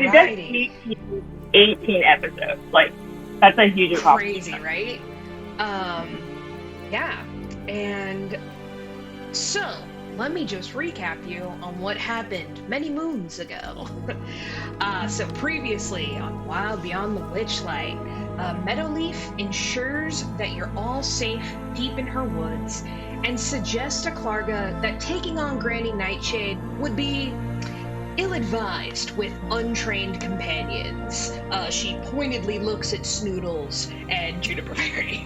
Guys, we did 18 episodes. Like, that's a huge accomplishment. Crazy, right? Yeah. And so, let me just recap you on what happened many moons ago. So previously on Wild Beyond the Witchlight, Meadowleaf ensures that you're all safe deep in her woods and suggests to Klarga that taking on Granny Nightshade would be ill-advised with untrained companions. She pointedly looks at Snoodles and Juniper Berry.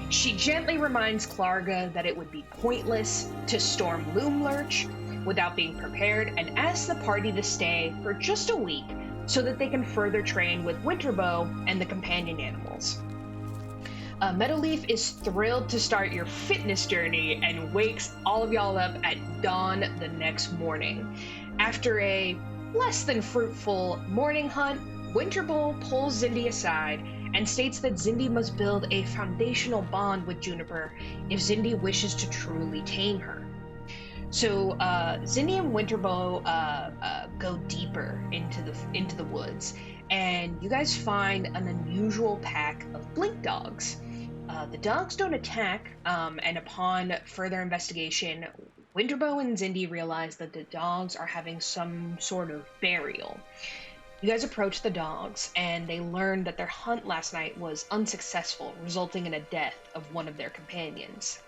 She gently reminds Klarga that it would be pointless to storm Loomlurch without being prepared and asks the party to stay for just a week so that they can further train with Winterbow and the companion animals. Meadowleaf is thrilled to start your fitness journey and wakes all of y'all up at dawn the next morning. After a less than fruitful morning hunt, Winterbow pulls Zindi aside and states that Zindi must build a foundational bond with Juniper if Zindi wishes to truly tame her. So Zindi and Winterbow go deeper into the woods, and you guys find an unusual pack of blink dogs. The dogs don't attack, and upon further investigation, Winterbow and Zindi realize that the dogs are having some sort of burial. You guys approach the dogs, and they learn that their hunt last night was unsuccessful, resulting in a death of one of their companions.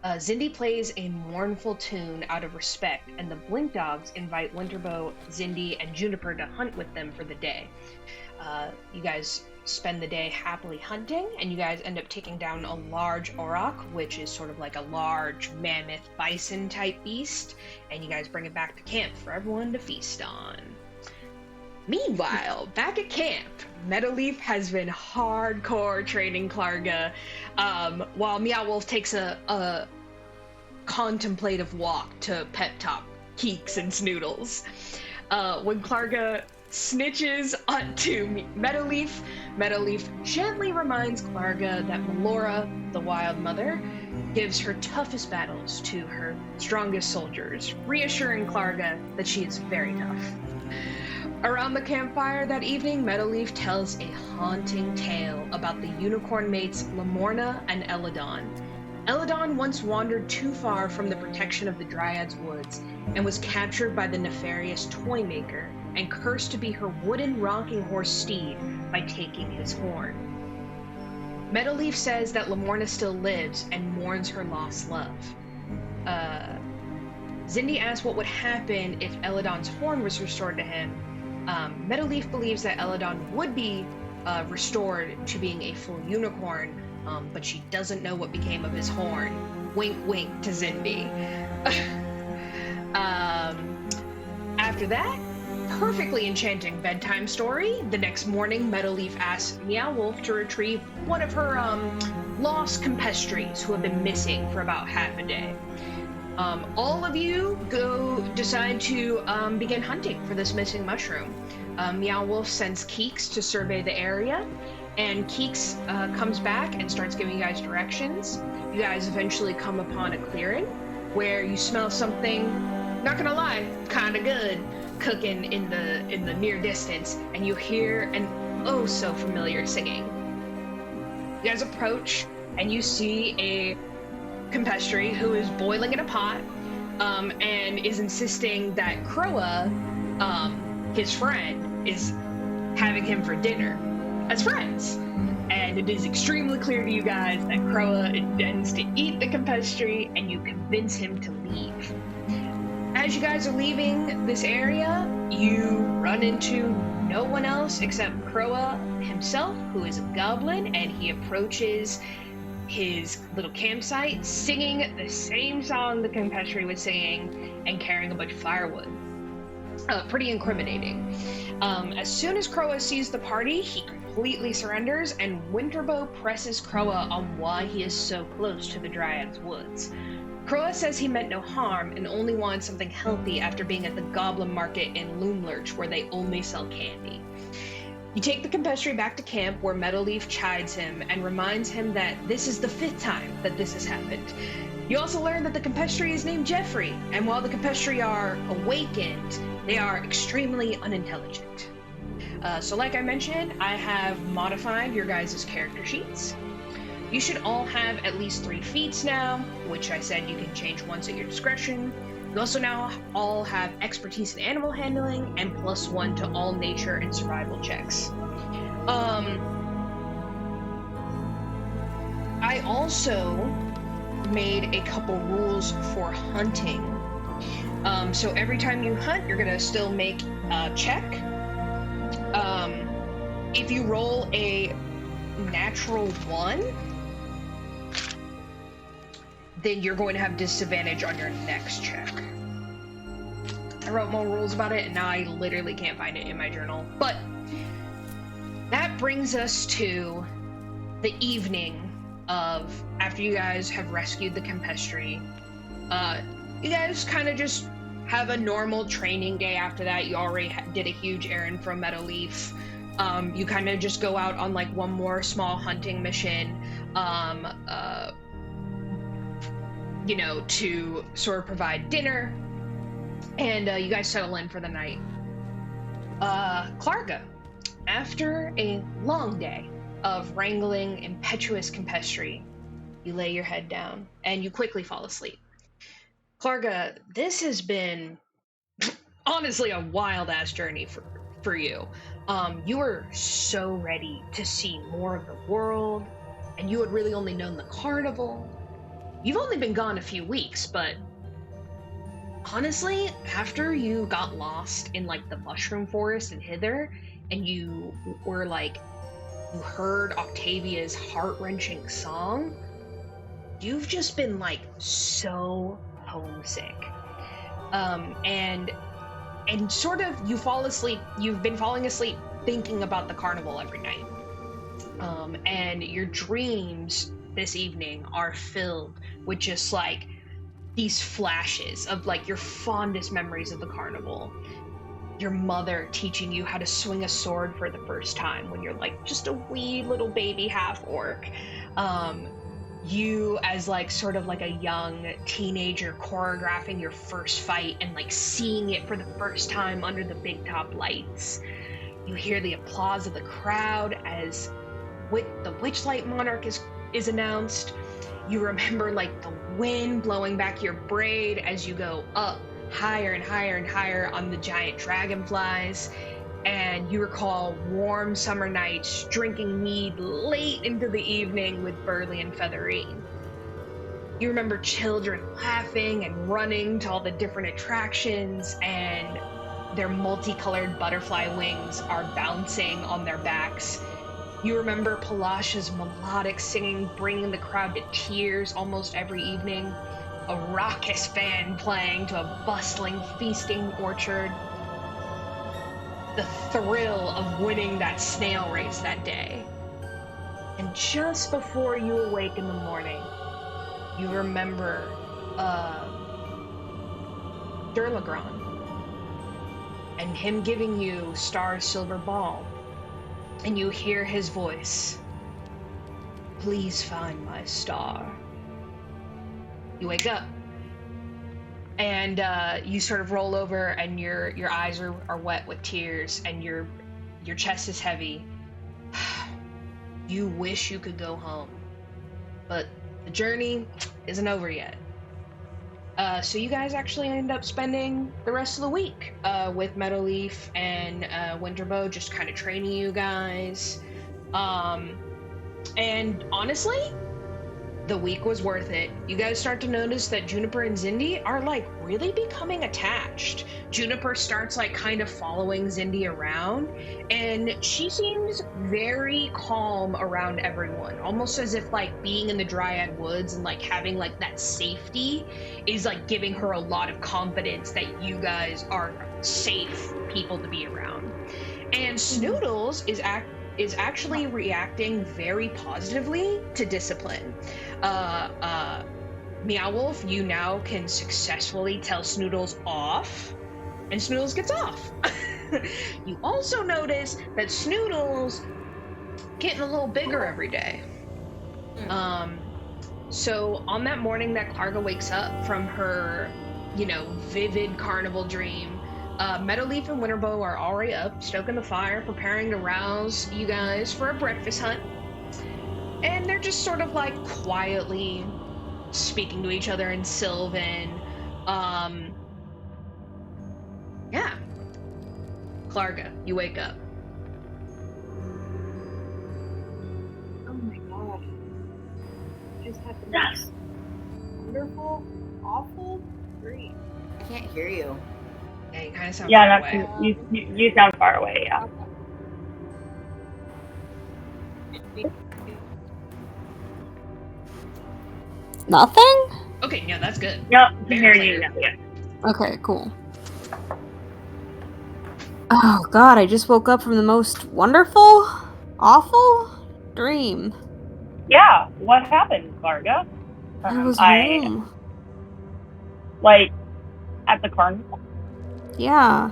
Zindi plays a mournful tune out of respect, and the Blink Dogs invite Winterbow, Zindi, and Juniper to hunt with them for the day. You guys spend the day happily hunting, and you guys end up taking down a large auroch, which is sort of like a large mammoth bison type beast, and you guys bring it back to camp for everyone to feast on. Meanwhile, back at camp, Meadowleaf has been hardcore training Klarga, while Meowleaf takes a contemplative walk to pep talk Keeks and Snoodles. When Klarga snitches onto Meadowleaf, Meadowleaf gently reminds Klarga that Melora, the Wild Mother, gives her toughest battles to her strongest soldiers, reassuring Klarga that she is very tough. Around the campfire that evening, Meadowleaf tells a haunting tale about the unicorn mates Lamorna and Eladon. Eladon once wandered too far from the protection of the Dryad's woods and was captured by the nefarious Toymaker and cursed to be her wooden rocking horse steed by taking his horn. Meadowleaf says that Lamorna still lives and mourns her lost love. Zindi asks what would happen if Eladon's horn was restored to him. Meadowleaf believes that Eladon would be restored to being a full unicorn, but she doesn't know what became of his horn. Wink, wink to Zindi. After that, perfectly enchanting bedtime story. The next morning, Meadowleaf asks Meowleaf to retrieve one of her lost compestries who have been missing for about half a day. All of you decide to begin hunting for this missing mushroom. Meowleaf sends Keeks to survey the area, and Keeks comes back and starts giving you guys directions. You guys eventually come upon a clearing where you smell something, not gonna lie, kinda good, cooking in the near distance, and you hear an oh so familiar singing. You guys approach, and you see a compestry who is boiling in a pot, and is insisting that Croa, his friend, is having him for dinner as friends. And it is extremely clear to you guys that Croa intends to eat the compestry, and you convince him to leave. As you guys are leaving this area, you run into no one else except Croa himself, who is a goblin, and he approaches his little campsite singing the same song the compestry was singing and carrying a bunch of firewood. Pretty incriminating. As soon as Croa sees the party, he completely surrenders, and Winterbow presses Croa on why he is so close to the Dryad's woods. Croa says he meant no harm and only wanted something healthy after being at the goblin market in Loomlurch, where they only sell candy. You take the compestry back to camp, where Meadowleaf chides him and reminds him that this is the 5th time that this has happened. You also learn that the Campestri is named Jeffrey, and while the Campestri are awakened, they are extremely unintelligent. So like I mentioned, I have modified your guys' character sheets. You should all have at least 3 feats now, which I said you can change once at your discretion. You also now all have expertise in animal handling and +1 to all nature and survival checks. I also made a couple rules for hunting. So every time you hunt, you're gonna still make a check. If you roll a natural 1, then you're going to have disadvantage on your next check. I wrote more rules about it, and now I literally can't find it in my journal. But that brings us to the evening of after you guys have rescued the Campestri. You guys kind of just have a normal training day after that. You already did a huge errand from Meadowleaf. You kind of just go out on like one more small hunting mission, you know, to sort of provide dinner, and you guys settle in for the night. Klarga, after a long day of wrangling impetuous Campestri, you lay your head down and you quickly fall asleep. Klarga, this has been honestly a wild-ass journey for you. You were so ready to see more of the world, and you had really only known the carnival. You've only been gone a few weeks, but honestly, after you got lost in like the mushroom forest in Thither, and you were like, you heard Octavia's heart-wrenching song, you've just been like so homesick. And sort of you've been falling asleep thinking about the carnival every night. And your dreams this evening are filled with just like these flashes of like your fondest memories of the carnival. Your mother teaching you how to swing a sword for the first time when you're like just a wee little baby half-orc. You as like sort of like a young teenager choreographing your first fight and like seeing it for the first time under the big top lights. You hear the applause of the crowd as the Witchlight monarch is announced. You remember like the wind blowing back your braid as you go up higher and higher and higher on the giant dragonflies. And you recall warm summer nights drinking mead late into the evening with Burley and Featherine. You remember children laughing and running to all the different attractions, and their multicolored butterfly wings are bouncing on their backs. You remember Palasha's melodic singing bringing the crowd to tears almost every evening, a raucous band playing to a bustling feasting orchard, the thrill of winning that snail race that day. And just before you awake in the morning, you remember Durlagron and him giving you Star's silver ball, and you hear his voice, "Please find my star." You wake up and you sort of roll over, and your eyes are wet with tears, and your chest is heavy. You wish you could go home, but the journey isn't over yet. So you guys actually end up spending the rest of the week with Meadowleaf and Winterbow, just kind of training you guys. And honestly, the week was worth it. You guys start to notice that Juniper and Zindi are like really becoming attached. Juniper starts like kind of following Zindi around, and she seems very calm around everyone, almost as if like being in the Dryad Woods and like having like that safety is like giving her a lot of confidence that you guys are safe people to be around. And Snoodles is actually reacting very positively to discipline. Meowleaf, you now can successfully tell Snoodles off, and Snoodles gets off. You also notice that Snoodles getting a little bigger every day. So on that morning that Klarga wakes up from her, vivid carnival dream, Meadowleaf and Winterbow are already up, stoking the fire, preparing to rouse you guys for a breakfast hunt. And they're just sort of like quietly speaking to each other in Sylvan. Yeah. Klarga, you wake up. Oh my god. Just had the Yes. wonderful, awful dream. I can't hear you. Yeah, you kind of sound Yeah, far that's away. you sound far away. Yeah. Nothing? Okay, yeah, that's good. No, I Very can hear clear. you now. Yeah. Okay, cool. Oh god, I just woke up from the most wonderful, awful dream. Yeah. What happened, Klarga? I was home. Like at the carnival. Yeah.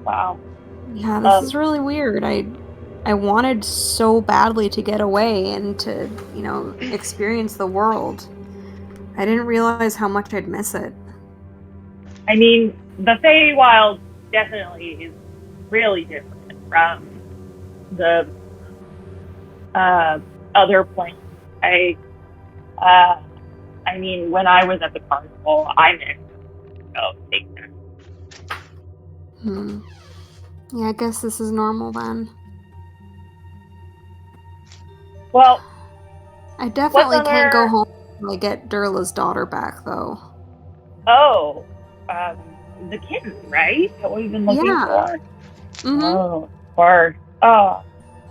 Wow. Yeah, this is really weird. I wanted so badly to get away and to, experience the world. I didn't realize how much I'd miss it. I mean, the Feywild definitely is really different from the other planes. I mean, when I was at the carnival, I missed big time. Yeah, I guess this is normal then. Well, I definitely can't go home until I get Durla's daughter back, though. Oh, the kitten, right? That we've been looking for? Mm-hmm. Oh, Bard. Oh,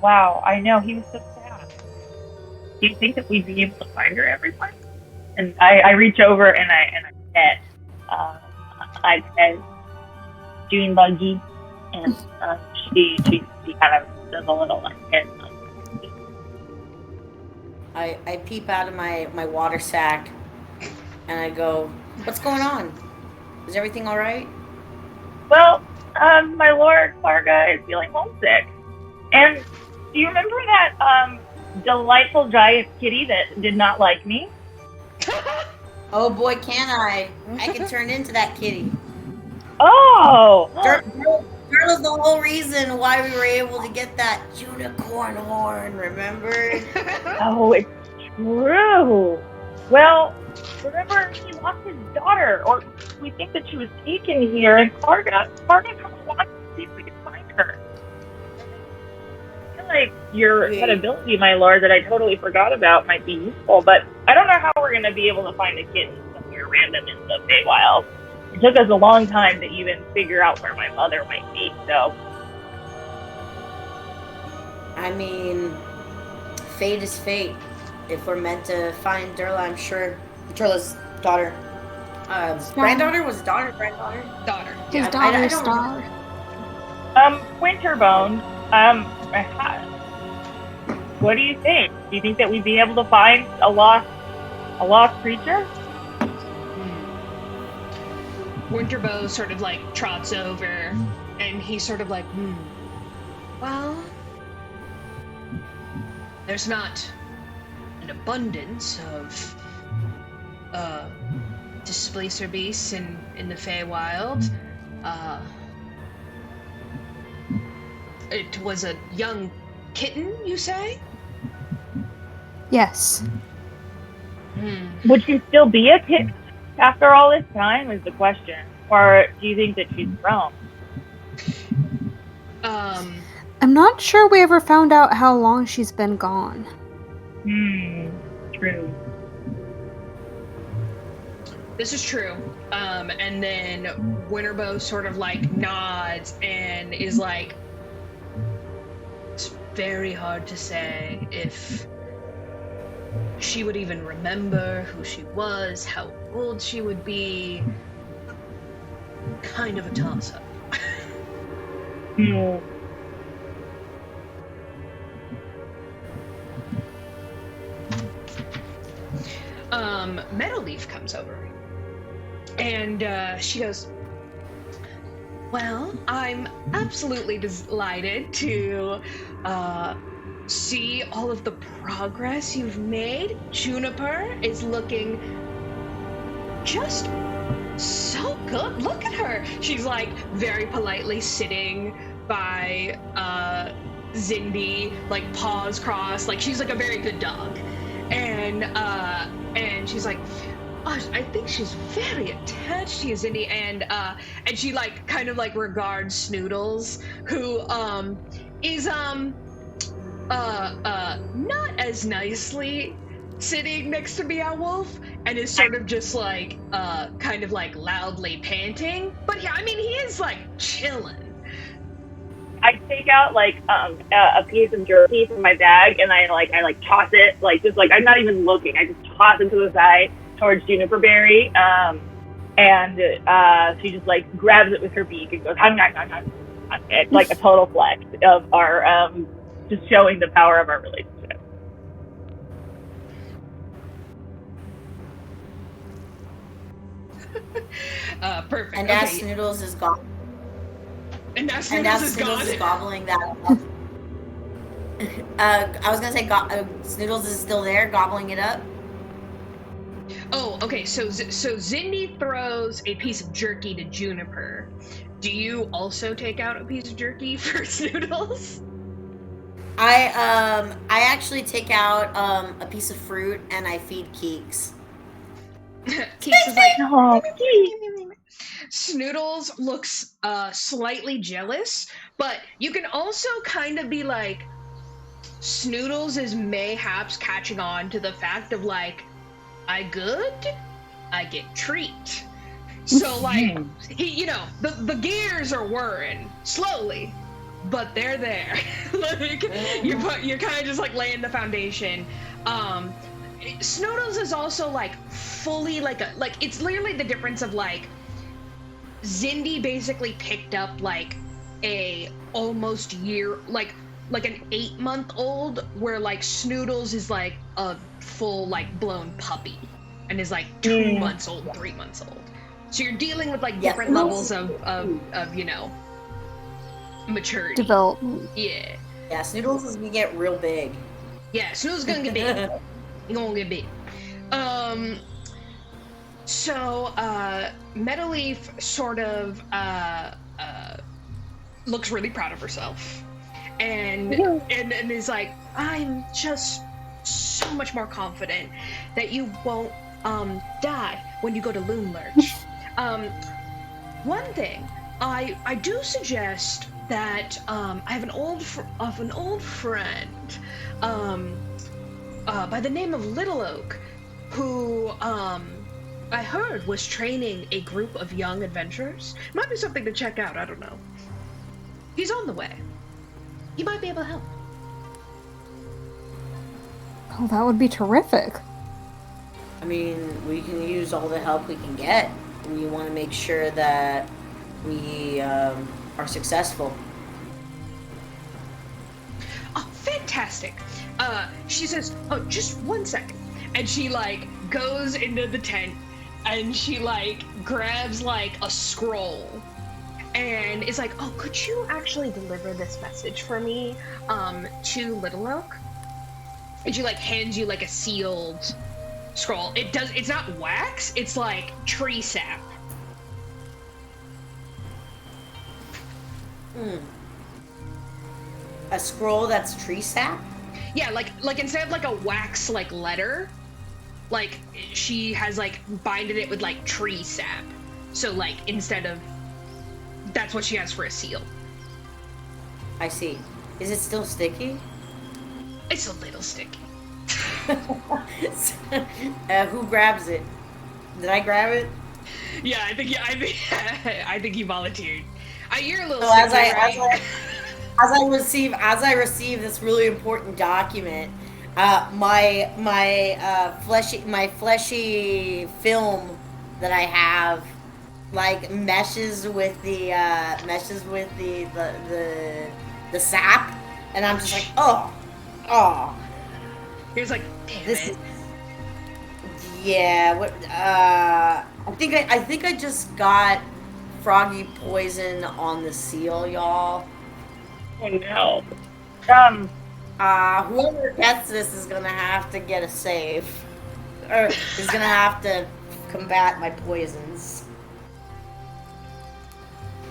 wow. I know, he was so sad. Do you think that we'd be able to find her everywhere? And I reach over and I pet June Buggy, and she kind of does a little like pet. I peep out of my water sack and I go, what's going on? Is everything all right? Well, my lord, Klarga is feeling homesick. And do you remember that delightful giant kitty that did not like me? Oh boy, can I. I can turn into that kitty. Oh! Durla's the whole reason why we were able to get that unicorn horn, remember? Oh, it's true. Well, remember he lost his daughter, or we think that she was taken here, and Klarga kind of wants to see if we can find her. I feel like your ability, my lord, that I totally forgot about might be useful, but I don't know how we're going to be able to find a kitten somewhere random in the Feywild. It took us a long time to even figure out where my mother might be, so... I mean, fate is fate. If we're meant to find Durla, I'm sure. Durla's daughter. Granddaughter? Was it daughter? Granddaughter? Daughter. His I daughter's don't daughter. Winterbow, what do you think? Do you think that we'd be able to find a lost creature? Winterbow sort of like trots over and he's sort of like, well, there's not an abundance of displacer beasts in the Feywild. It was a young kitten, you say? Yes. Would she still be a kitten after all this time is the question. Or do you think that she's grown? I'm not sure we ever found out how long she's been gone. True. This is true. And then Winterbow sort of like nods and is like, it's very hard to say if she would even remember who she was, how old she would be. Kind of a toss-up. Meadowleaf comes over and she goes, well, I'm absolutely delighted to see all of the progress you've made. Juniper is looking just so good. Look at her. She's like very politely sitting by Zindi, like paws crossed, like she's like a very good dog. And she's like, oh, I think she's very attached to you, Zindi, and she like kind of like regards Snoodles, who is not as nicely sitting next to Meadowleaf, and is sort of just like kind of like loudly panting. But yeah, I mean, he is like chilling. I take out like a piece of jerky from my bag, and I toss it, like just like I'm not even looking. I just toss it to the side towards Juniper Berry, and she just like grabs it with her beak and goes, "I'm not." It's like a total flex of our just showing the power of our relationship. Perfect. And as Snoodles is gone. And now Snoodles is gobbling that up. I was gonna say Snoodles is still there, gobbling it up. Oh, okay. So Zindi throws a piece of jerky to Juniper. Do you also take out a piece of jerky for Snoodles? I actually take out a piece of fruit and I feed Keeks. Keeks is like, Oh, Snoodles looks slightly jealous, but you can also kind of be like, Snoodles is mayhaps catching on to the fact of like, I good, I get treat. So like, he, you know, the gears are whirring slowly, but they're there. Like you're kind of just like laying the foundation. Snoodles is also like fully like it's literally the difference of like Zindi basically picked up like a almost year like an 8-month-old, where like Snoodles is like a full like blown puppy and is like 2 months old, 3 months old. So you're dealing with like different levels of you know, maturity. Development. Yeah. Yeah, Snoodles is gonna get real big. Yeah, Snoodles is gonna get big. He's gonna get big. So Meadowleaf sort of looks really proud of herself, and is like, I'm just so much more confident that you won't die when you go to Loomlurch. One thing I do suggest that I have an old friend by the name of Little Oak, who I heard was training a group of young adventurers. Might be something to check out, I don't know. He's on the way. He might be able to help. Oh, that would be terrific. I mean, we can use all the help we can get. We want to make sure that we are successful. Oh, fantastic. She says, oh, just 1 second. And she, like, goes into the tent, and she, like, grabs, like, a scroll. And is like, oh, could you actually deliver this message for me, to Little Oak? And she, like, hands you, like, a sealed scroll. It's not wax, it's, like, tree sap. A scroll that's tree sap? Yeah, like instead of like a wax like letter, like she has like binded it with like tree sap. So like instead of, that's what she has for a seal. I see. Is it still sticky? It's a little sticky. Who grabs it? Did I grab it? Yeah, I think I think you volunteered. You're a little So sticky, right? As I receive this really important document, my fleshy film that I have, like, meshes with the sap, and I'm just like, oh. He was like, damn This it. is, yeah. What? I think I just got froggy poison on the seal, y'all. Oh no. Whoever gets this is gonna have to get a save. Or is gonna have to combat my poisons.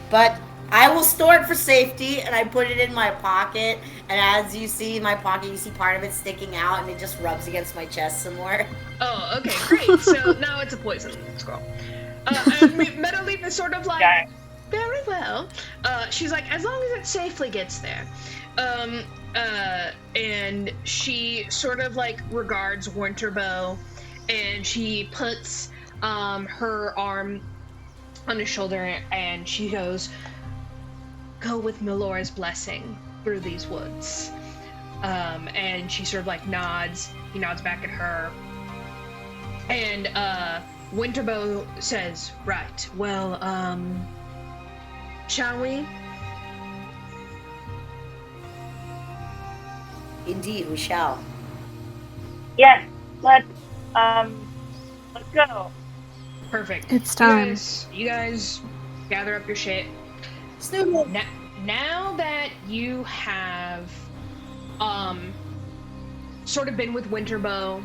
But I will store it for safety, and I put it in my pocket, and as you see my pocket, you see part of it sticking out, and it just rubs against my chest some more. Oh, okay, great. So now it's a poison scroll. And Meadowleaf is sort of like, very well. She's like, as long as it safely gets there. And she sort of like regards Winterbow, and she puts her arm on his shoulder, and she goes, go with Melora's blessing through these woods. And she sort of like nods. He nods back at her. And Winterbow says, right, well, shall we? Indeed, we shall. Yes, let's go. Perfect. It's time. You guys gather up your shit. Snoodles. Now that you have sort of been with Winterbow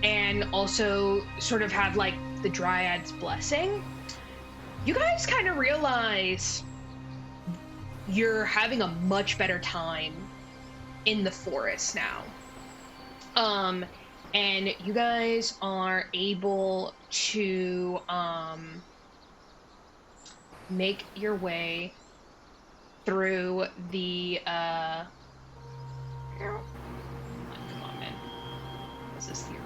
and also sort of had like the dryad's blessing, you guys kind of realize you're having a much better time in the forest now. And you guys are able to make your way through the come on, man. Is this the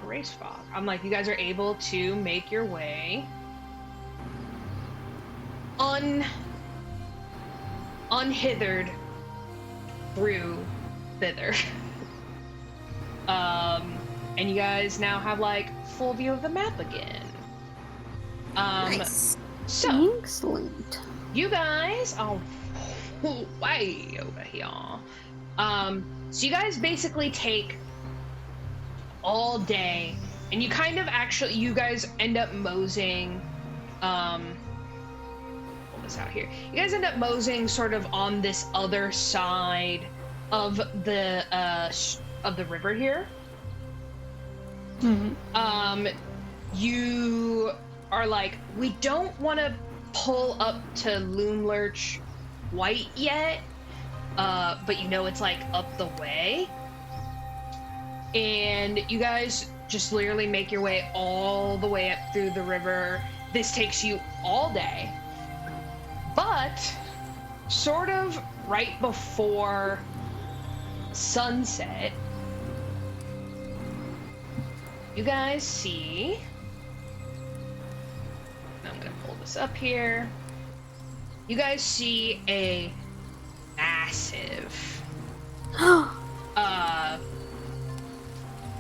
erase fog? I'm like, you guys are able to make your way unhithered through Thither. And you guys now have like full view of the map again. Nice. So Excellent. you guys are way over here. So you guys basically take all day, and you kind of you guys end up moseying. Pull this out here. You guys end up moseying sort of on this other side of the river here. Mm-hmm. You are like, we don't want to pull up to Loomlurch White yet, but you know it's like up the way. And you guys just literally make your way all the way up through the river. This takes you all day. But sort of right before sunset, you guys see, I'm gonna pull this up here. You guys see a massive,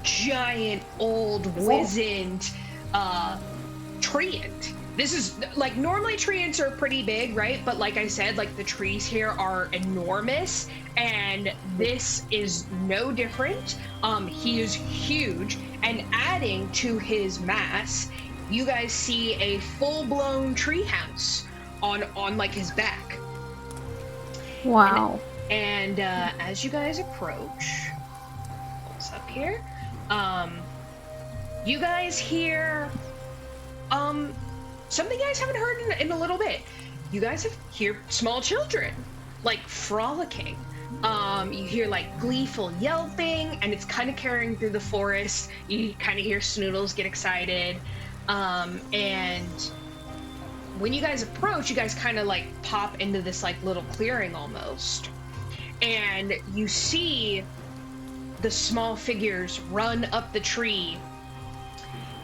giant old wizened treant. This is like, normally treants are pretty big, right? But like I said, like the trees here are enormous, and this is no different. He is huge, and adding to his mass, you guys see a full-blown treehouse on like his back. Wow. And as you guys approach, what's up here? You guys hear something you guys haven't heard in a little bit. You guys hear small children like frolicking. You hear like gleeful yelping, and it's kind of carrying through the forest. You kind of hear Snoodles get excited. And when you guys approach, you guys kind of like pop into this like little clearing almost. And you see the small figures run up the tree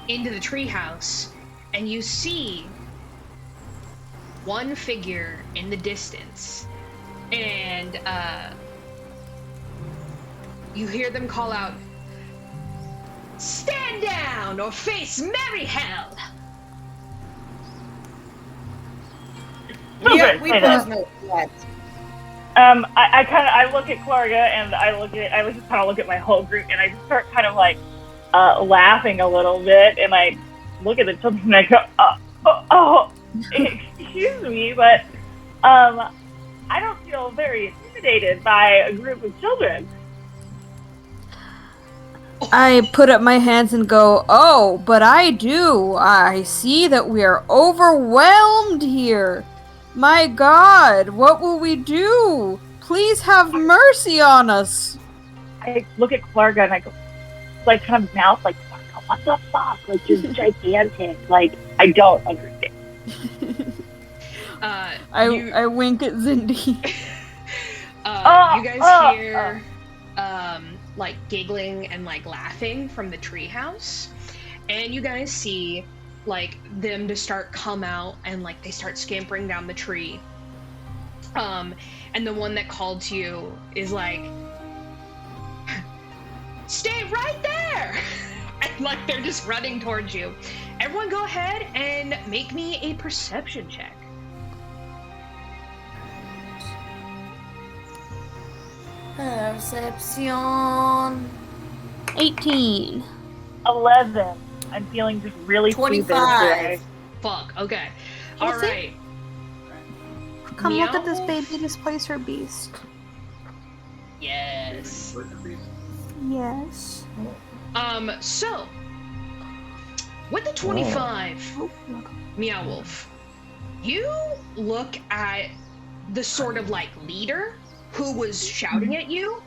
into the treehouse, and you see one figure in the distance, and you hear them call out, "Stand down or face merry hell!" We Say both that. know what. I look at Klarga, and I just kind of look at my whole group, and I just start kind of like laughing a little bit, and I look at the children and I go, excuse me, but I don't feel very intimidated by a group of children. I put up my hands and go, "Oh, but I do. I see that we are overwhelmed here. My God, what will we do? Please have mercy on us." I look at Klarga and I go, like, kind of mouth, like, Klarga, what the fuck? Like, just gigantic. Like, I don't understand. I wink at Zindi. You guys hear, like, giggling and, like, laughing from the treehouse. And you guys see, like, them to start come out and, like, they start scampering down the tree. And the one that called to you is like, "Stay right there!" And, like, they're just running towards you. Everyone go ahead and make me a perception check. Perception. 18. 11. I'm feeling just really 25. Fuck, okay. What's it? Alright. Come look at this Meowleaf? baby displacer beast. Yes. Yes. So, with the 25, Meowleaf, you look at the sort of, like, leader who was shouting at you.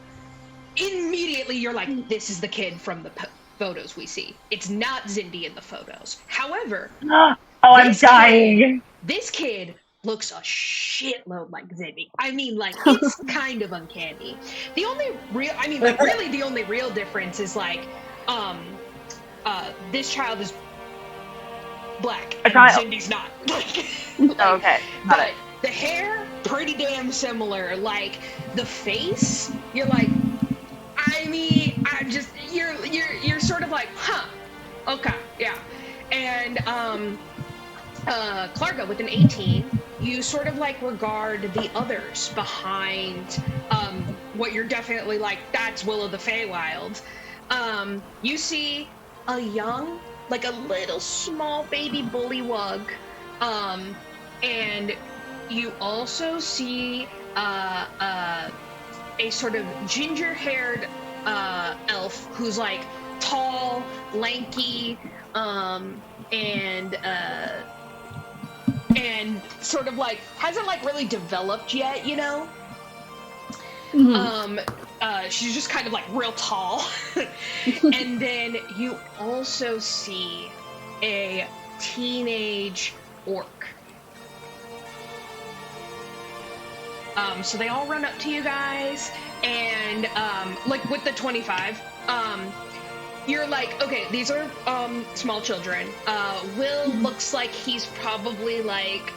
Immediately, you're like, this is the kid from the photos we see. It's not Zindi in the photos. However, I'm dying. This kid looks a shitload like Zindi. I mean, like, it's kind of uncanny. The only real, I mean, like, really the only real difference is, like, this child is black and Zindi's not. Okay, got but it. the hair, pretty damn similar. Like, the face, you're like, I mean, you're sort of like, huh, okay, yeah. And, Klarga, with an 18, you sort of, like, regard the others behind, what you're definitely like, that's Will of the Feywild. You see a young, like, a little small baby bullywug, and you also see, a sort of ginger-haired, elf who's, like, tall, lanky, and sort of, like, hasn't, like, really developed yet, you know? Mm-hmm. She's just kind of, like, real tall. And then you also see a teenage orc. So they all run up to you guys, and, like, with the 25, you're like, okay, these are, small children. Will looks like he's probably, like,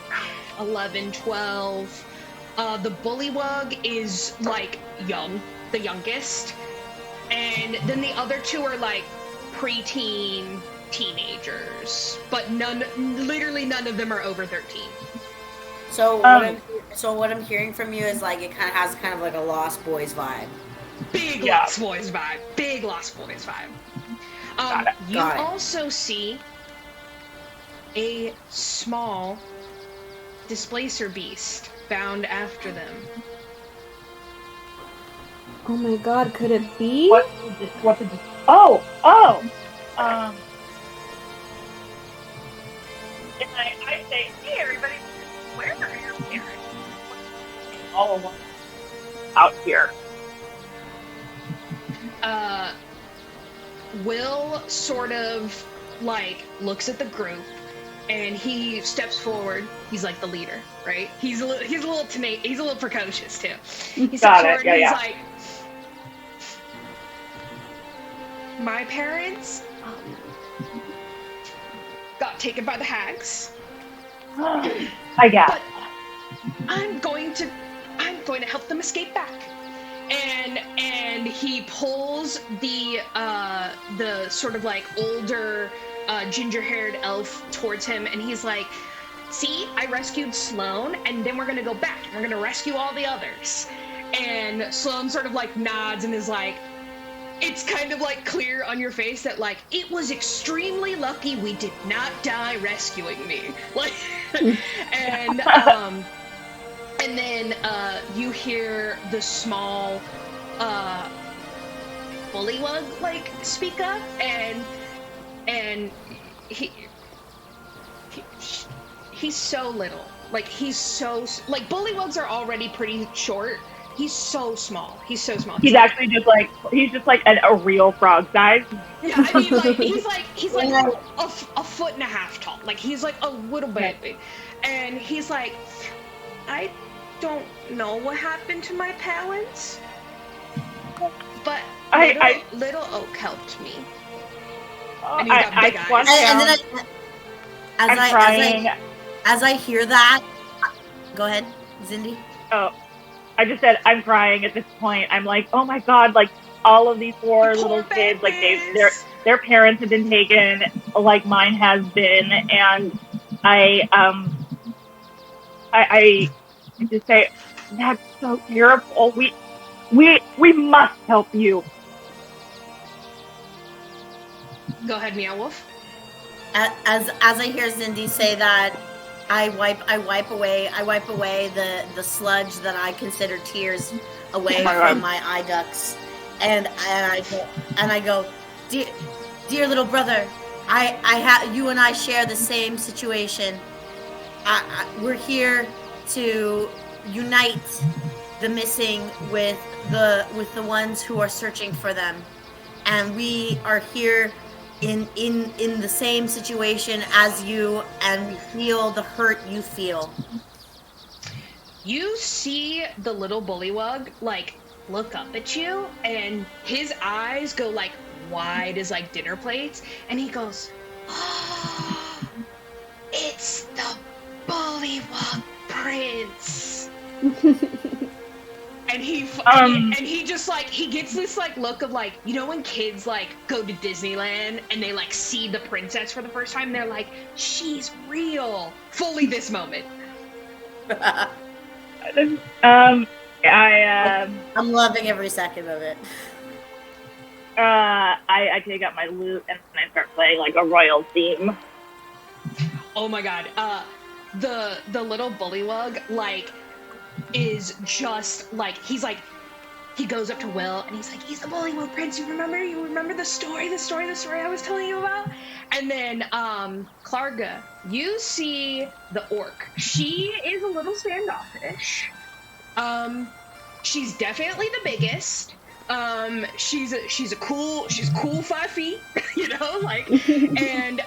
11, 12. The bullywug is, like, young, the youngest. And then the other two are, like, preteen teenagers. But literally none of them are over 13. So what I'm hearing from you is, like, it kind of has kind of like a Lost Boys vibe. Big Lost Boys vibe. Big Lost Boys vibe. You also see a small displacer beast bound after them. Oh my God, could it be? And I say, hey, everybody, where are your parents? All alone out here. Will sort of, like, looks at the group, and he steps forward. He's, like, the leader, right? He's a little precocious too. He steps forward and he's like, my parents got taken by the hags. I guess. But I'm going to help them escape back. And he pulls the sort of, like, older ginger-haired elf towards him, and he's like, see, I rescued Sloane, and then we're gonna go back. We're gonna rescue all the others. And Sloane sort of, like, nods and is like, it's kind of, like, clear on your face that, like, it was extremely lucky we did not die rescuing me. Like, and then you hear the small bullywug like speak up, and he's so little. Like he's so like bullywugs are already pretty short. He's so small. He's so small. He's actually just like a real frog size. Yeah, I mean, like he's like a foot and a half tall. Like he's like a little baby, and he's like, I don't know what happened to my parents, but little Oak helped me. And he's got big eyes. And then as I hear that, go ahead, Zindi. Oh, I just said I'm crying at this point. I'm like, oh my god, like all of these poor little kids, like their parents have been taken, like mine has been, and I just say that's so terrible. We must help you. Go ahead, Meow Wolf. As I hear Zindi say that, I wipe away the sludge that I consider tears away from my eye ducts, and I go, dear little brother, you and I share the same situation. We're here to unite the missing with the ones who are searching for them, and we are here in the same situation as you, and we feel the hurt you feel. You see the little bullywug like look up at you, and his eyes go like wide as like dinner plates, and he goes, oh, it's the bullywug prince. And he just like, he gets this like look of like, you know when kids like go to Disneyland and they like see the princess for the first time, they're like, she's real. Fully this moment. I'm loving every second of it. I take out my lute and I start playing like a royal theme. Oh my god. The little bullywug like is just like, he goes up to Will and he's like, he's the bullywug prince. You remember the story I was telling you about? And then Klarga, you see the orc. She is a little standoffish. She's definitely the biggest. She's cool 5 feet, you know, like, and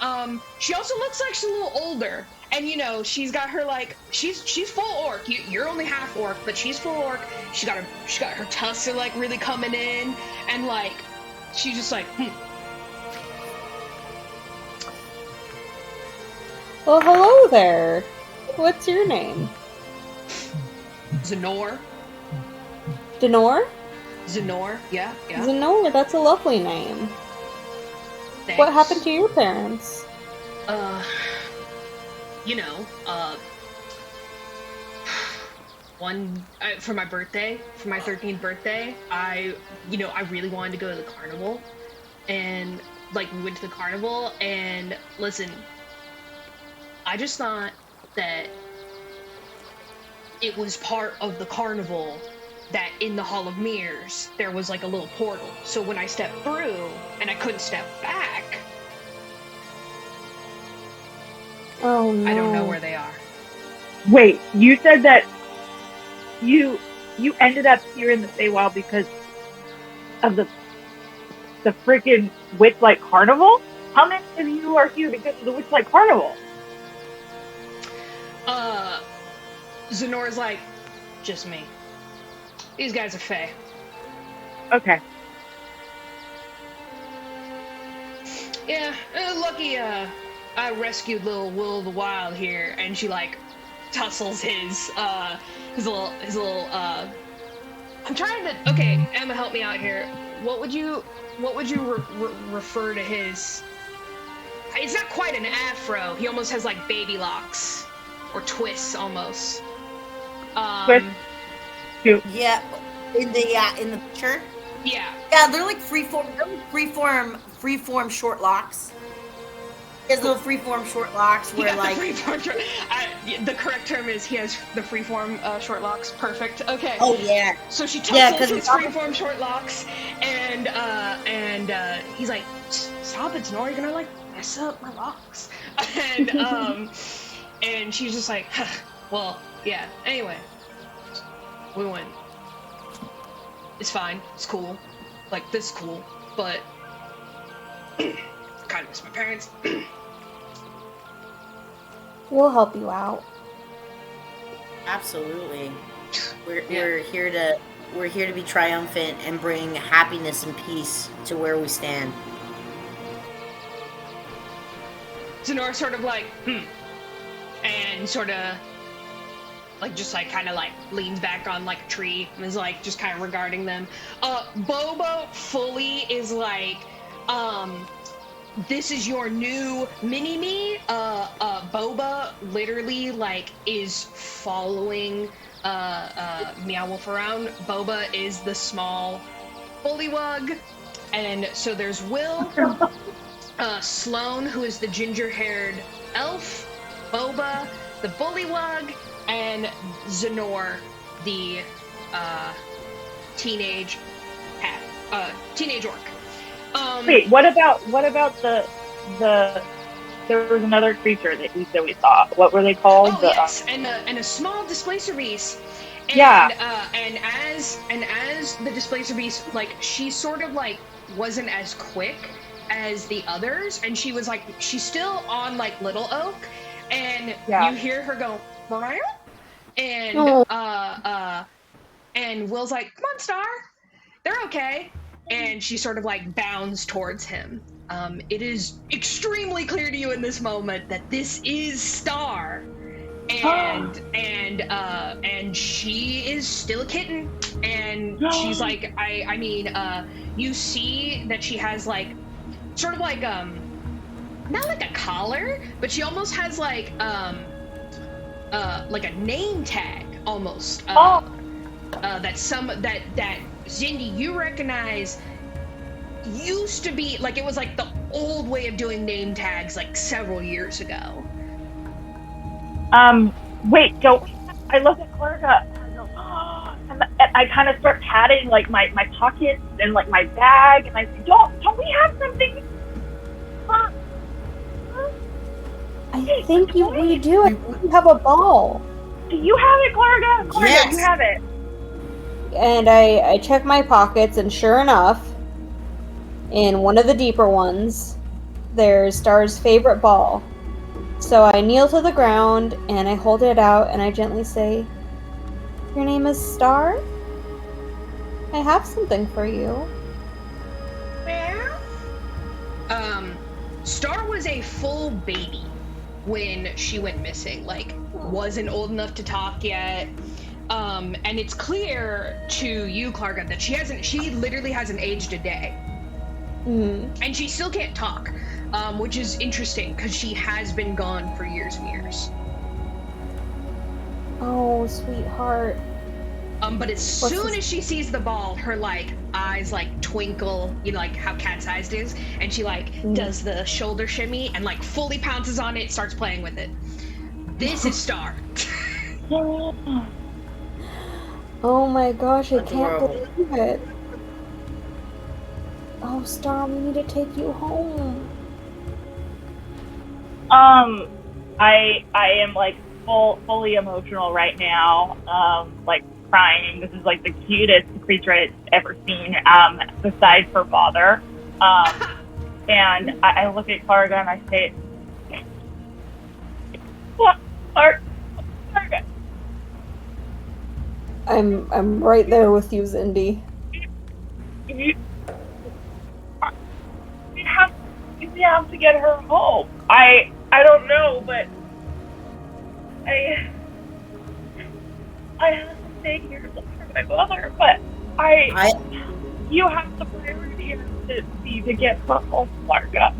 she also looks like she's a little older. And you know, she's got her like, she's full orc. You're only half orc, but she's full orc. She got her tusks are like really coming in, and like, she's just like, Well, hello there. What's your name? Zenor. Denor? Zenor, yeah. Zenor, that's a lovely name. Thanks. What happened to your parents? You know, for my 13th birthday, I really wanted to go to the carnival, and like we went to the carnival, and listen, I just thought that it was part of the carnival that in the Hall of Mirrors there was like a little portal, so when I stepped through and I couldn't step back, oh no. I don't know where they are. Wait, you said that you ended up here in the Feywild because of the freaking Witchlight Carnival? How many of you are here because of the Witchlight Carnival? Zenor's like, just me. These guys are Fey. Okay. Yeah, lucky I rescued little Will of the Wild here, and she like tussles his little I'm trying to, okay, Emma, help me out here. What would you refer to his? It's not quite an afro. He almost has like baby locks or twists almost. Twist. Yeah, in the picture. Yeah. Yeah, they're like freeform short locks. He has little freeform short locks where like the correct term is he has the freeform short locks. Perfect. Okay. Oh yeah. So she tussles his freeform short locks, And he's like, stop it, Snore, you're gonna like mess up my locks. And she's just like, well, yeah, anyway. We went. It's fine, it's cool. Like, this is cool, but kind of miss my parents. We'll help you out. Absolutely. We're here to be triumphant and bring happiness and peace to where we stand. Zenora sort of like, and sort of like just like kind of like leans back on like a tree and is like just kind of regarding them. Bobo fully is like, this is your new mini-me. Boba literally like is following Meowwolf around. Boba is the small bullywug, and so there's Will, Sloane, who is the ginger-haired elf, Boba, the bullywug, and Zenor, the teenage orc. Wait, what about the there was another creature that we saw. What were they called? Oh, yes, and a small displacer beast. And, yeah. And as the displacer beast, like, she sort of like wasn't as quick as the others, and she was like, she's still on like Little Oak, and you hear her go, Mariah? And Will's like, come on, Star, they're okay. And she sort of like bounds towards him. It is extremely clear to you in this moment that this is Star, and she is still a kitten, and she's like, I mean, you see that she has like, sort of like not like a collar, but she almost has like a name tag almost. That Zindi, you recognize, used to be like, it was like the old way of doing name tags like several years ago. Wait, I look at Klarga and I go, and I kind of start patting like my pockets and like my bag, and I say, don't we have something? I think we do. I think we have a ball. Do you have it, Klarga? Klarga, Yes. You have it. And I check my pockets, and sure enough, in one of the deeper ones, there's Star's favorite ball. So I kneel to the ground, and I hold it out, and I gently say, your name is Star? I have something for you. Star was a full baby when she went missing, like, wasn't old enough to talk yet. And it's clear to you, Klarga, that she literally hasn't aged a day. And she still can't talk, which is interesting because she has been gone for years and years. Oh, sweetheart. But as soon as she sees the ball, her like eyes like twinkle, you know, like how cat-sized is, and she like does the shoulder shimmy and like fully pounces on it, starts playing with it. This is Star. Oh my gosh, I can't Adorable. believe it. Oh, Star, we need to take you home. I am like fully emotional right now. Like crying. This is like the cutest creature I've ever seen. Besides her father. And I look at Klarga and I say, "What, Klarga?" I'm right there with you, Zindi. We have to get her home. I don't know, but I have to stay here to look for my mother, but you have the priority to get her home, Klarga.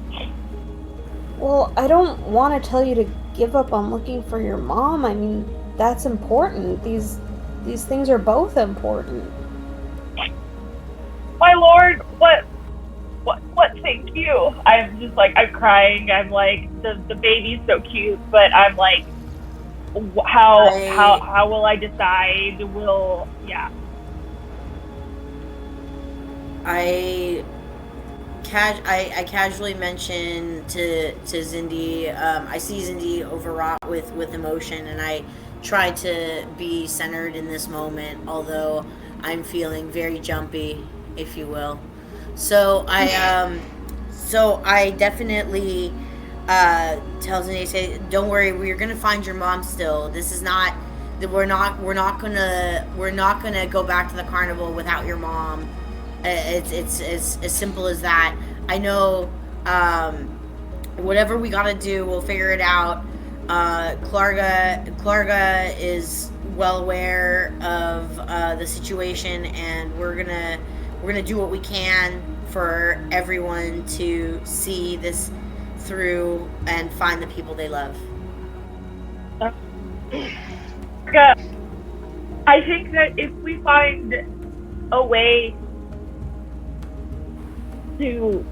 Well, I don't want to tell you to give up on looking for your mom. I mean, that's important. These things are both important. My lord, what, thank you. I'm just like, I'm crying. I'm like, the baby's so cute, but I'm like, how will I decide? I casually mention to Zindi. I see Zindi overwrought with emotion, and I try to be centered in this moment, although I'm feeling very jumpy, if you will. So I definitely tell Zindi, say, "Don't worry, we're gonna find your mom. Still, this is not. We're not gonna go back to the carnival without your mom. It's as simple as that. I know, whatever we gotta do, we'll figure it out. Klarga is well aware of the situation, and we're gonna do what we can for everyone to see this through and find the people they love." I think that if we find a way to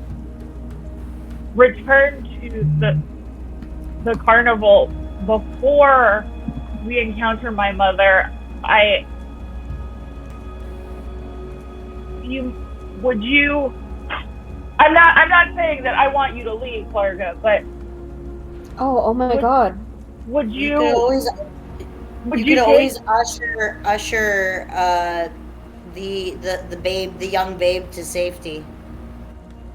return to the carnival before we encounter my mother, I'm not saying that I want you to leave, Klarga, but Oh my god. would You you could take always usher the young babe to safety.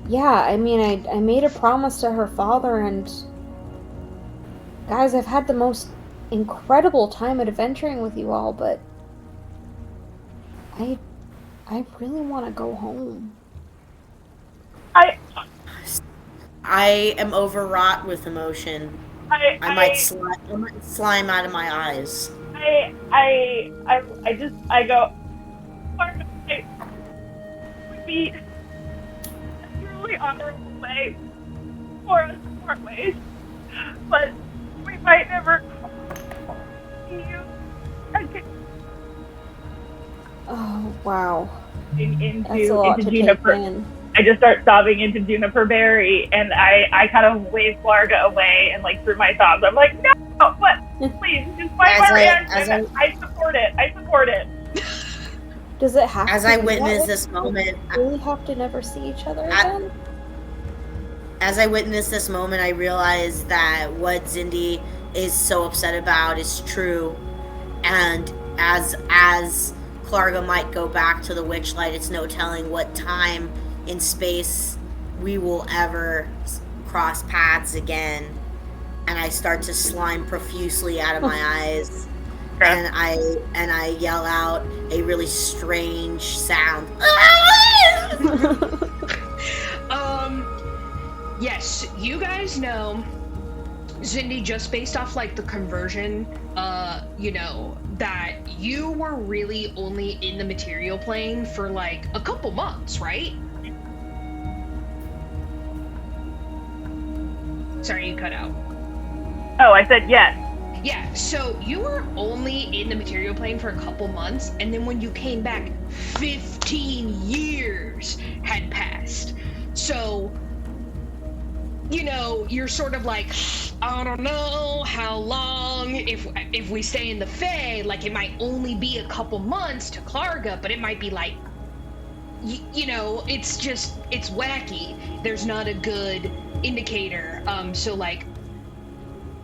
Yeah, I mean, I made a promise to her father, and guys, I've had the most incredible time adventuring with you all, but I really want to go home. I am overwrought with emotion. I might slime out of my eyes. I go, Klarga, it would be a truly honorable way for us to part ways, but we might never see you again. Oh, wow. Into That's a lot to Juniper. take in. I just start sobbing into Juniper Berry, and I kind of wave Klarga away, and like through my sobs, I'm like, no, but please, just find my reaction. I support it. Does it have As to I be witness that way? this moment, Do we really have to never see each other again? as I witness this moment, I realize that what Zindi is so upset about is true, and as Klarga might go back to the Witchlight, it's no telling what time in space we will ever cross paths again. And I start to slime profusely out of my eyes, and I yell out a really strange sound. Yes, you guys know, Zindi, just based off like the conversion, that you were really only in the material plane for like a couple months, right? Sorry, you cut out. Oh, I said yes. Yeah, so you were only in the material plane for a couple months, and then when you came back, 15 years had passed. So, you're sort of like, I don't know how long, if we stay in the Fae, like it might only be a couple months to Klarga, but it might be like, it's wacky. There's not a good indicator. So like,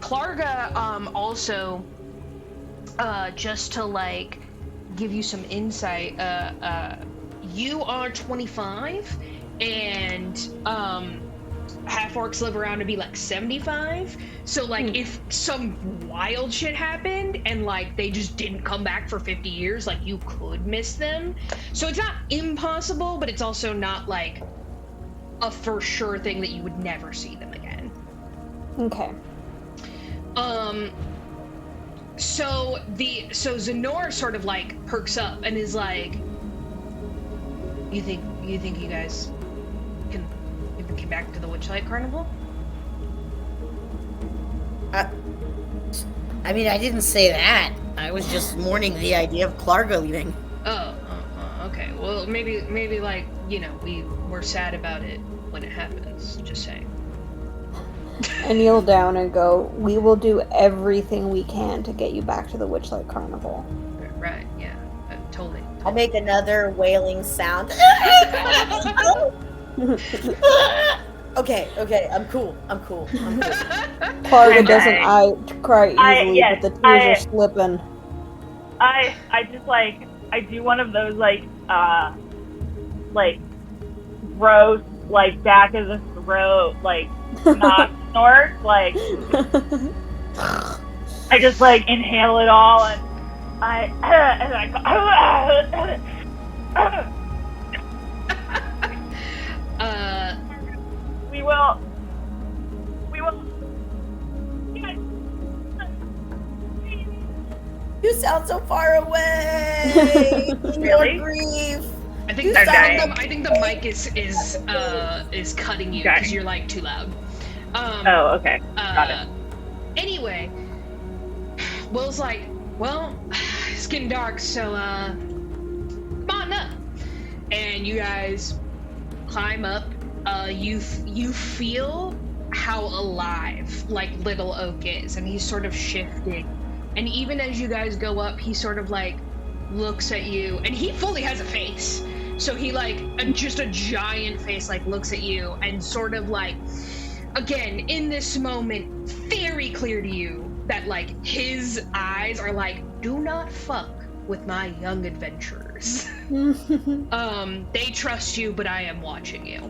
Klarga, also, just to like give you some insight, you are 25, and half orcs live around to be like 75. So like, if some wild shit happened and like they just didn't come back for 50 years, like you could miss them. So it's not impossible, but it's also not like a for sure thing that you would never see them again. Okay. So Zenor sort of like perks up and is like, you think you guys can get back to the Witchlight Carnival? I mean, I didn't say that. I was just mourning the idea of Klarga leaving. Okay. Well, maybe like, we're sad about it when it happens. Just saying. I kneel down and go, we will do everything we can to get you back to the Witchlight Carnival. Right, yeah. Totally. I make another wailing sound. Okay, I'm cool. Klarga doesn't cry easily, yes, but the tears are slipping. I just like I do one of those like gross back of the throat not snort I just inhale it all and I we will You sound so far away. Really? Your grief. I think the mic is cutting you because you're too loud. Oh, okay. Got it. Anyway, Will's like, well, it's getting dark, so come on up. And you guys climb up. You feel how alive Little Oak is, and he's sort of shifting. And even as you guys go up, he sort of looks at you, and he fully has a face. So he just a giant face looks at you and sort of again, in this moment, very clear to you that his eyes are do not fuck with my young adventurers. They trust you, but I am watching you.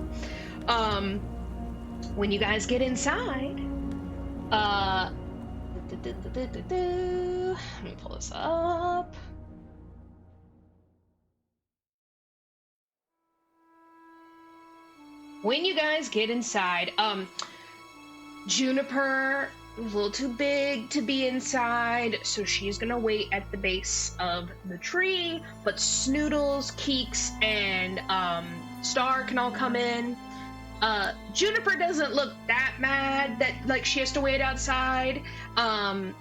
When you guys get inside, let me pull this up. When you guys get inside, Juniper is a little too big to be inside, so she's gonna wait at the base of the tree, but Snoodles, Keeks, and Star can all come in. Juniper doesn't look that mad that she has to wait outside, and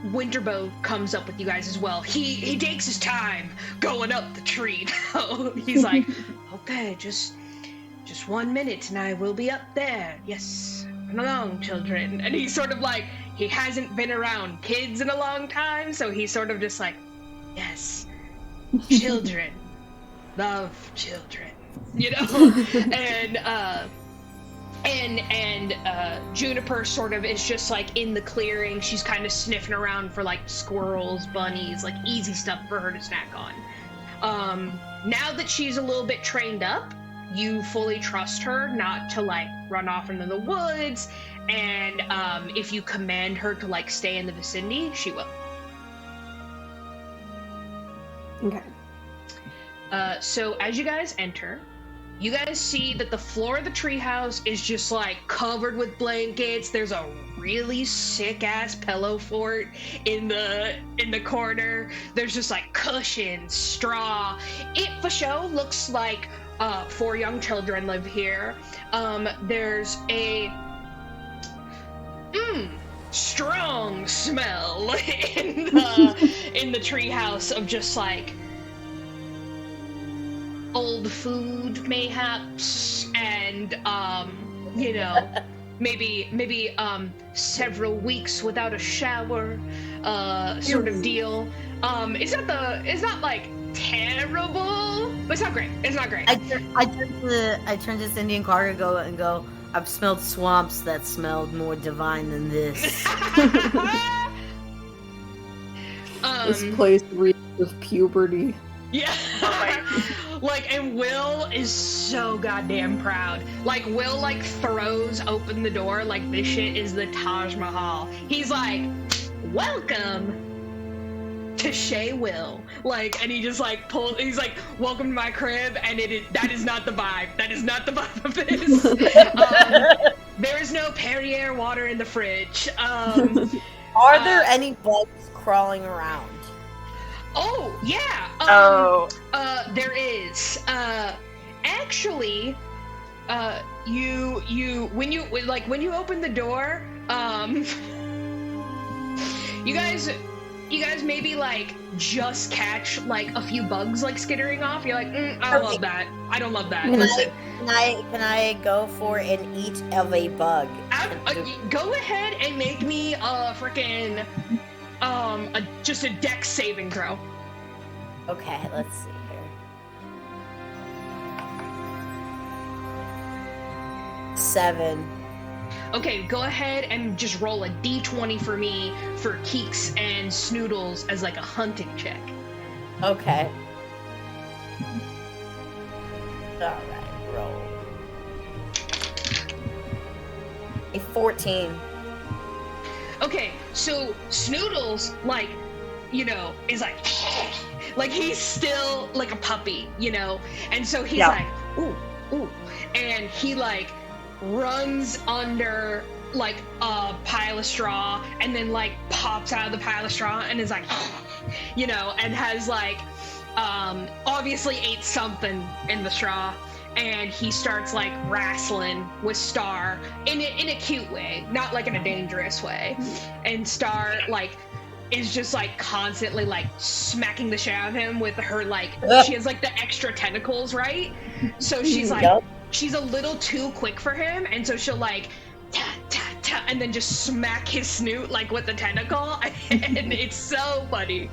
Winterbow comes up with you guys as well. He takes his time going up the tree though. He's like, okay, just 1 minute and I will be up there. Yes, run along, children. And he's sort of he hasn't been around kids in a long time, so he's sort of just yes, children, love children, and Juniper sort of is just in the clearing. She's kind of sniffing around for squirrels, bunnies, easy stuff for her to snack on. Now that she's a little bit trained up, you fully trust her not to run off into the woods, and if you command her to stay in the vicinity, she will. Okay. So as you guys enter, you guys see that the floor of the treehouse is just covered with blankets. There's a really sick ass pillow fort in the corner. There's just cushions, straw. It for show looks like 4 young children live here. There's a strong smell in the treehouse of just old food, mayhaps, and maybe several weeks without a shower, sort of deal. It's not terrible, but it's not great. It's not great. I turn to Zindi and Klarga and go, I've smelled swamps that smelled more divine than this. This place reeks of puberty. Yeah. And Will is so goddamn proud. Will throws open the door this shit is the Taj Mahal. He's welcome to Shay Will. And he just pulls, he's welcome to my crib, and that is not the vibe. That is not the vibe of this. There is no Perrier water in the fridge. Are there any bugs crawling around? Oh, yeah. There is. Actually, when you open the door, you guys maybe just catch a few bugs skittering off. You're I don't love that. I don't love that. Can I go for an eat of a bug? Go ahead and make me a frickin' just a dex saving throw. Okay, let's see here. 7. Okay, go ahead and just roll a d20 for me for Keeks and Snoodles as like a hunting check. Okay. Alright, roll. A 14. Okay, so Snoodles, like, you know, is like he's still like a puppy, you know? And so he's like, ooh, ooh. And he like runs under like a pile of straw and then like pops out of the pile of straw and is like, you know, and has like, obviously ate something in the straw. And he starts like wrestling with Star in a cute way, not like in a dangerous way. And Star like is just like constantly like smacking the shit out of him with her like she has like the extra tentacles, right? So she's like she's a little too quick for him, and so she'll like ta ta ta and then just smack his snoot like with the tentacle, and it's so funny.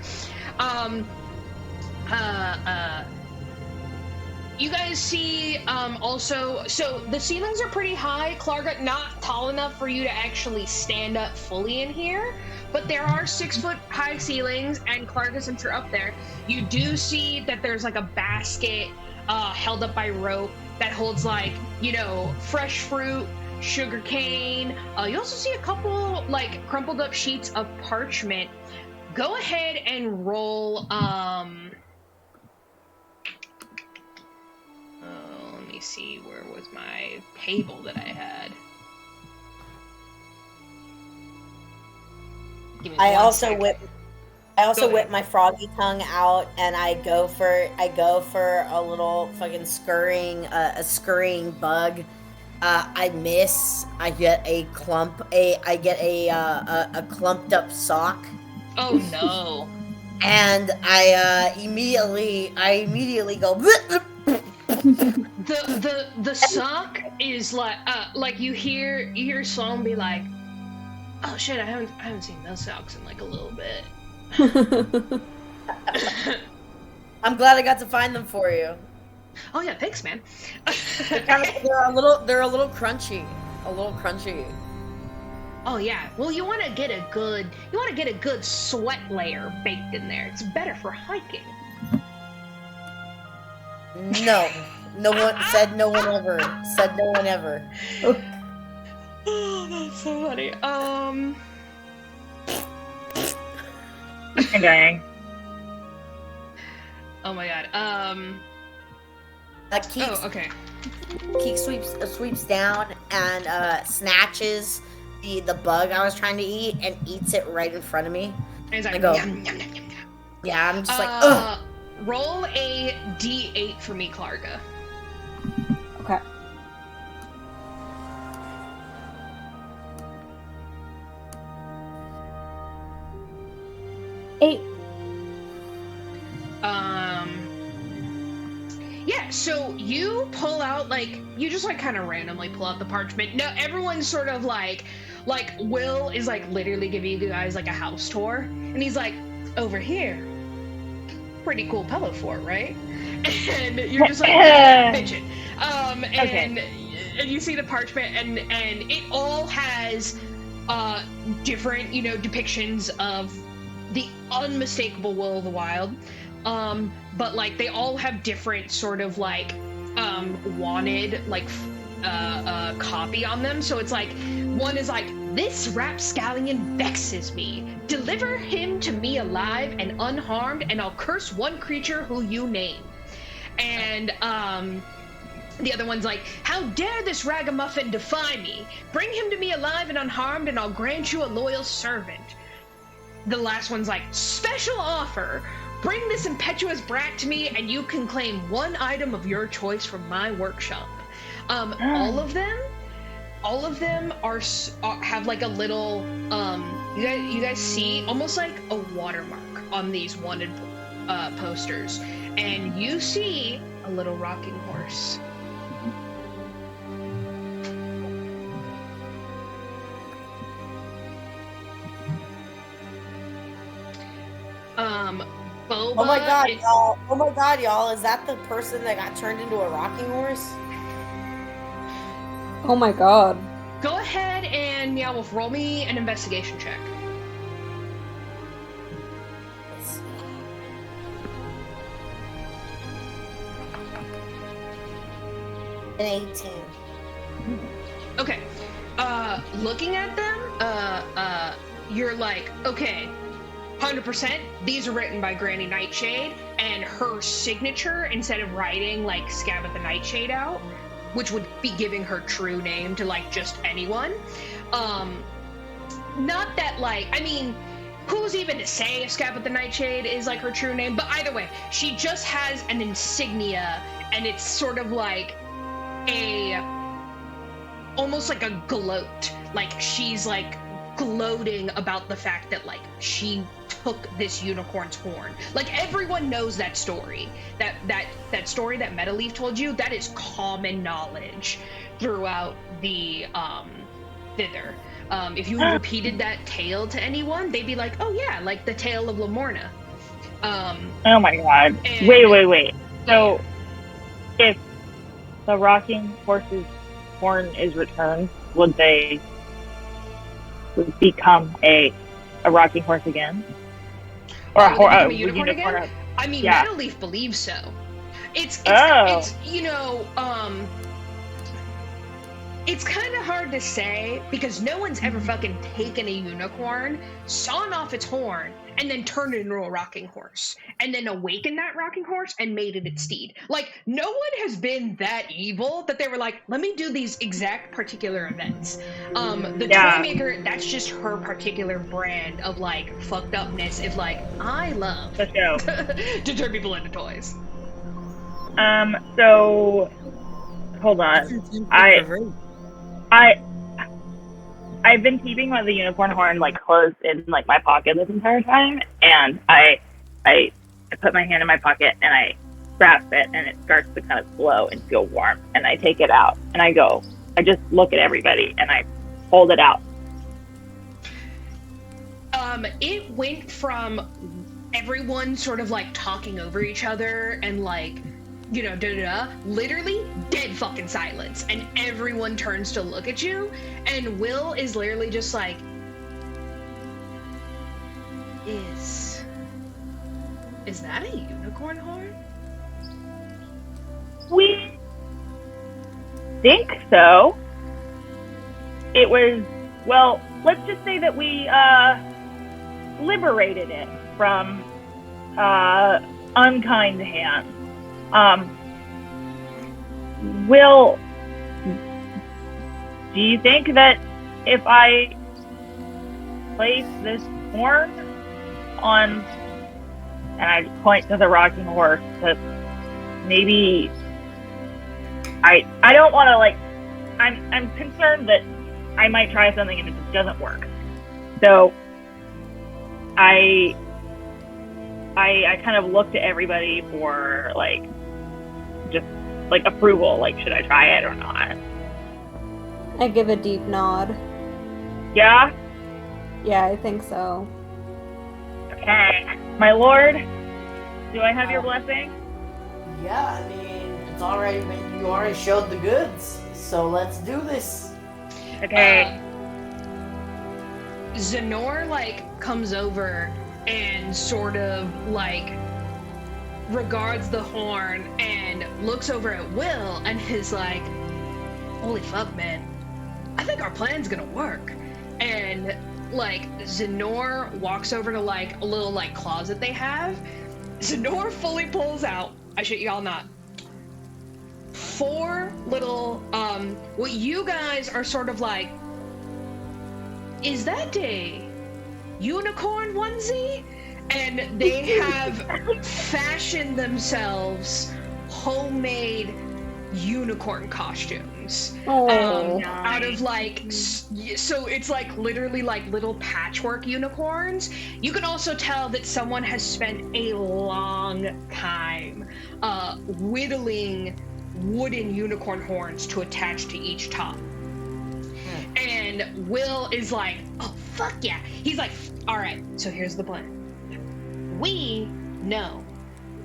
You guys see also, so the ceilings are pretty high. Klarga, not tall enough for you to actually stand up fully in here, but there are 6-foot high ceilings, and Klarga, since you're up there, you do see that there's like a basket held up by rope that holds like, you know, fresh fruit, sugar cane. You also see a couple like crumpled up sheets of parchment. Go ahead and roll let me see, where was my table that I had? I also whip my froggy tongue out, and I go for a little fucking scurrying bug. I miss. I get a clumped up sock. Oh no! And I immediately go. The sock is like you hear Sloan be like, oh shit, I haven't seen those socks in like a little bit. I'm glad I got to find them for you. Oh yeah, thanks, man. They're a little crunchy. Oh yeah. Well, you want to get a good sweat layer baked in there. It's better for hiking. No one said no one ever. Oh, that's so funny. Dang. Oh my god. Okay. Keek sweeps down and snatches the bug I was trying to eat and eats it right in front of me. And he's like, I go, yum, yum, yum, yum, yum. Yeah, I'm just like, ugh. Roll a d8 for me, Klarga. Okay. Eight. Yeah, so you pull out, like, you just, like, kind of randomly pull out the parchment. No, everyone's sort of, like, Will is, like, literally giving you guys, like, a house tour. And he's like, over here. Pretty cool pillow fort, right? And you're just like, bitchin'. And you see the parchment, and it all has different, you know, depictions of the unmistakable Will of the Wild. But like they all have different sort of like wanted like copy on them. So it's like one is like, this rapscallion vexes me. Deliver him to me alive and unharmed, and I'll curse one creature who you name. And the other one's like, how dare this ragamuffin defy me? Bring him to me alive and unharmed, and I'll grant you a loyal servant. The last one's like, special offer. Bring this impetuous brat to me, and you can claim one item of your choice from my workshop. All of them are have like a little you guys see almost like a watermark on these wanted posters, and you see a little rocking horse. Oh my god, y'all. Oh my god, y'all. Is that the person that got turned into a rocking horse? Oh my god. Go ahead and Meowleaf, roll me an investigation check. An 18. Okay. Looking at them, you're like, okay, 100%, these are written by Granny Nightshade, and her signature, instead of writing, like, Scabbeth the Nightshade out, which would be giving her true name to, like, just anyone, not that, like, I mean, who's even to say if Scabbeth the Nightshade is, like, her true name, but either way, she just has an insignia, and it's sort of like almost like a gloat, like she's like gloating about the fact that like she took this unicorn's horn. Like everyone knows that story, that story that Meadowleaf told you. That is common knowledge throughout the Thither. If you repeated that tale to anyone, they'd be like, oh yeah, like the tale of Lamorna. Oh my god. Wait. So if the rocking horse's horn is returned, would they become a rocking horse again? Or a unicorn again? I mean, yeah. Meadowleaf believes so. It's you know, it's kind of hard to say because no one's ever fucking taken a unicorn, sawn off its horn, and then turned it into a rocking horse, and then awakened that rocking horse and made it its steed. Like, no one has been that evil that they were like, let me do these exact particular events. The Toymaker, that's just her particular brand of, like, fucked upness. Is like, I love to turn people into toys. So, hold on. I've been keeping the unicorn horn like closed in like my pocket this entire time, and I put my hand in my pocket and I grasp it, and it starts to kind of glow and feel warm, and I take it out and I just look at everybody and I hold it out. It went from everyone sort of like talking over each other and like, you know, literally dead fucking silence, and everyone turns to look at you, and Will is literally just like, is that a unicorn horn? We think so. It was, well, let's just say that we liberated it from unkind hands. Will, do you think that if I place this horn on, and I point to the rocking horse, that maybe I don't want to, like, I'm concerned that I might try something and it just doesn't work. So I kind of looked at everybody for, like, just, like, approval. Like, should I try it or not? I give a deep nod. Yeah? Yeah, I think so. Okay. My lord, do I have your blessing? Yeah, I mean, it's already been, you already showed the goods, so let's do this. Okay. Zenor, like, comes over and sort of, like, regards the horn and looks over at Will and is like, holy fuck, man. I think our plan's gonna work. And, like, Zenor walks over to, like, a little, like, closet they have. Zenor fully pulls out, I shit y'all not, 4 little, what you guys are sort of like, is that a unicorn onesie? And they have fashioned themselves homemade unicorn costumes. Out of like, so it's like literally like little patchwork unicorns. You can also tell that someone has spent a long time whittling wooden unicorn horns to attach to each top. And Will is like, oh fuck yeah. He's like, all right, so here's the plan. We know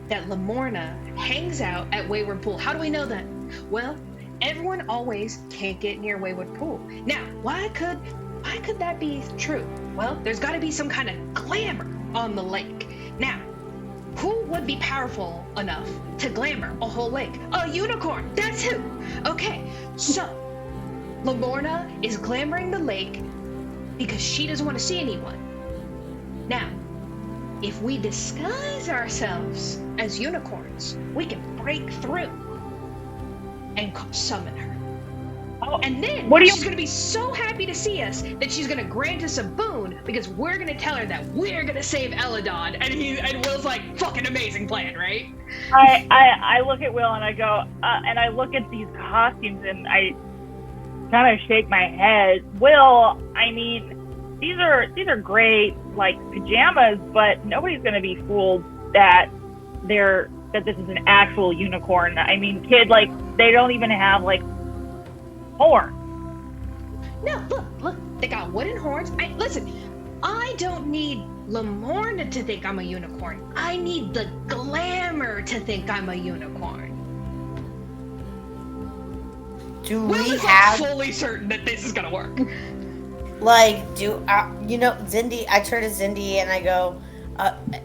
that Lamorna hangs out at Wayward Pool. How do we know that? Well, everyone always can't get near Wayward Pool. Now, why could that be true? Well, there's got to be some kind of glamour on the lake. Now, who would be powerful enough to glamour a whole lake? A unicorn, that's who. Okay, so Lamorna is glamoring the lake because she doesn't want to see anyone. Now, if we disguise ourselves as unicorns, we can break through and summon her. Oh, and then she's going to be so happy to see us that she's going to grant us a boon because we're going to tell her that we're going to save Eladon. And Will's like, fucking amazing plan, right? I look at Will and I go, and I look at these costumes and I kind of shake my head. Will, I mean, these are great, like, pajamas, but nobody's going to be fooled that this is an actual unicorn. I mean, kid, like, they don't even have, like, horns. No, look, they got wooden horns. Listen, I don't need Lamorna to think I'm a unicorn. I need the glamour to think I'm a unicorn. Do Will we is have like fully certain that this is gonna work? like Zindi? I turn to Zindi and I go,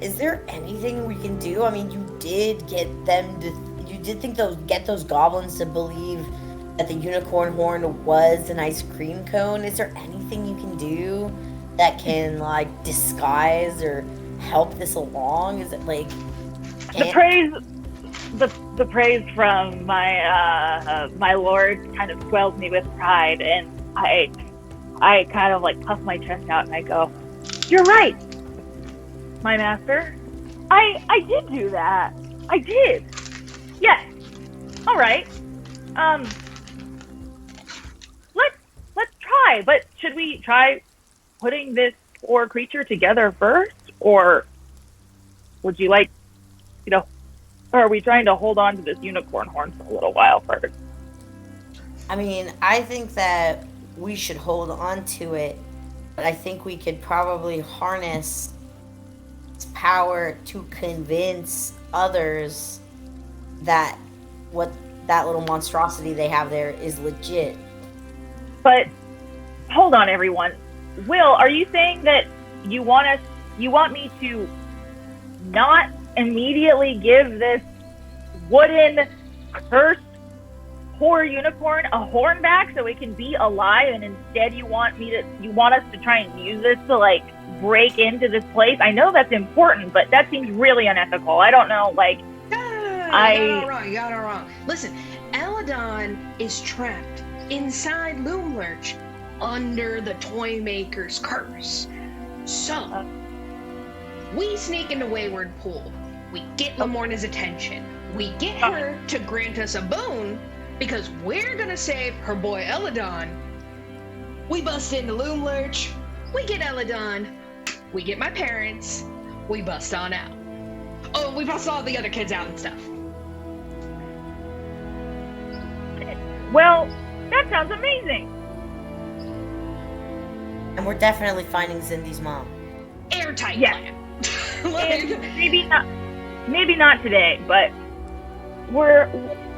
"Is there anything we can do? I mean, you did get those goblins to believe that the unicorn horn was an ice cream cone. Is there anything you can do that can like disguise or help this along? Is it like The praise from my lord kind of swells me with pride, and I kind of like puff my chest out and I go, "You're right, my master. I did do that. I did. Yes. All right. Let's try. But should we try putting this poor creature together first, or would you like, or are we trying to hold on to this unicorn horn for a little while first?" I mean, I think that we should hold on to it, but I think we could probably harness its power to convince others that what that little monstrosity they have there is legit. But hold on, everyone. Will, are you saying that you want me to not immediately give this wooden cursed poor unicorn a horn back so it can be alive, and instead you want us to try and use this to like break into this place? I know that's important, but that seems really unethical. I don't know, like You got it all wrong. Listen, Eladon is trapped inside Loomlurch under the Toymaker's curse. So, we sneak into Wayward Pool. We get Lamorna's attention. We get her to grant us a boon because we're gonna save her boy Eladon. We bust into Loomlurch. We get Eladon. We get my parents. We bust on out. Oh, we bust all the other kids out and stuff. Well, that sounds amazing. And we're definitely finding Zindi's mom. Airtight Yes. plan. And maybe not today, but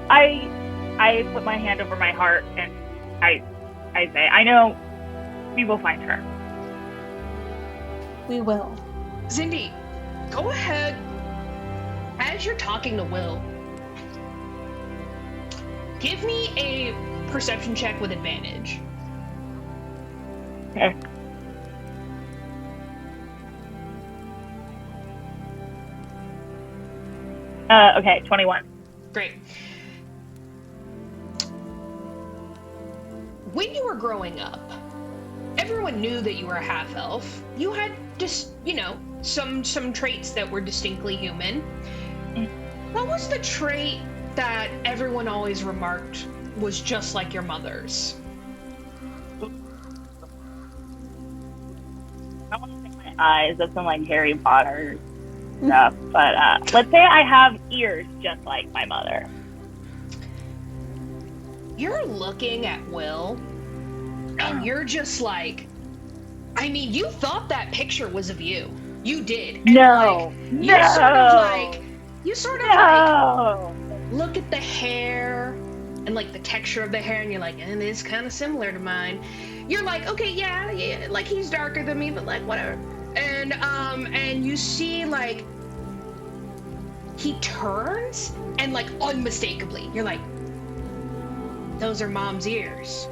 I put my hand over my heart and I say, I know we will find her. We will. Zindi, go ahead. As you're talking to Will, give me a perception check with advantage. Okay. Okay, 21. Great. When you were growing up, everyone knew that you were a half-elf. You had just, some traits that were distinctly human. What was the trait that everyone always remarked was just like your mother's? I want to stick my eyes. That's some like Harry Potter stuff. But let's say I have ears just like my mother. You're looking at Will, and you're just like, I mean, you thought that picture was of you. You did. And No. You're sort of like, You sort of No. look at the hair and like the texture of the hair, and you're like, and it's kind of similar to mine. You're like, okay, yeah, like he's darker than me, but like whatever. And you see like he turns and like unmistakably, you're like, those are Mom's ears.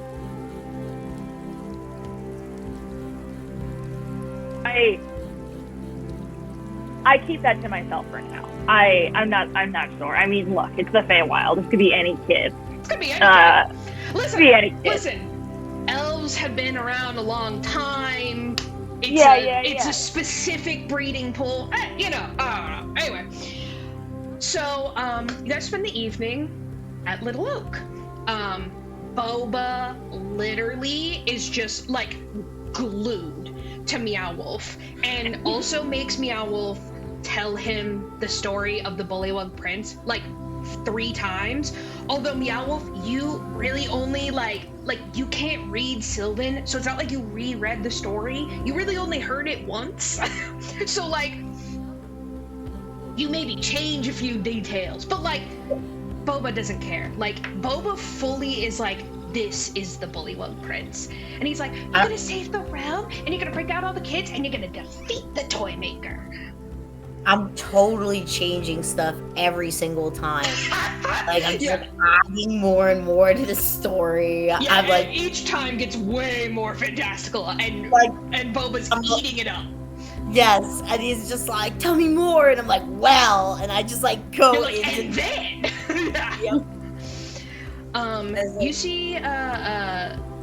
I keep that to myself for now. I'm not sure. I mean, look, it's the Feywild. This could be any kid. It's gonna be any kid. Listen. Listen. Elves have been around a long time. It's a specific breeding pool. You know, I don't know. Anyway, so you guys spend the evening at Little Oak. Boba literally is just like glued to Meowwolf, and also makes Meowwolf tell him the story of the Bullywug Prince like 3 times. Although Meowwolf, you really only like you can't read Sylvan, so it's not like you reread the story. You really only heard it once. So like you maybe change a few details, but like Boba doesn't care. Like Boba fully is like, this is the Bullywug Prince. And he's like, you're gonna save the realm, and you're gonna bring out all the kids, and you're gonna defeat the Toymaker. I'm totally changing stuff every single time. Like I'm just adding more and more to the story. Yeah, I'm like, each time gets way more fantastical, and Boba's eating it up. Yes, and he's just like, tell me more, and I'm like, well, and I just like go You're like, into and then Yep. You see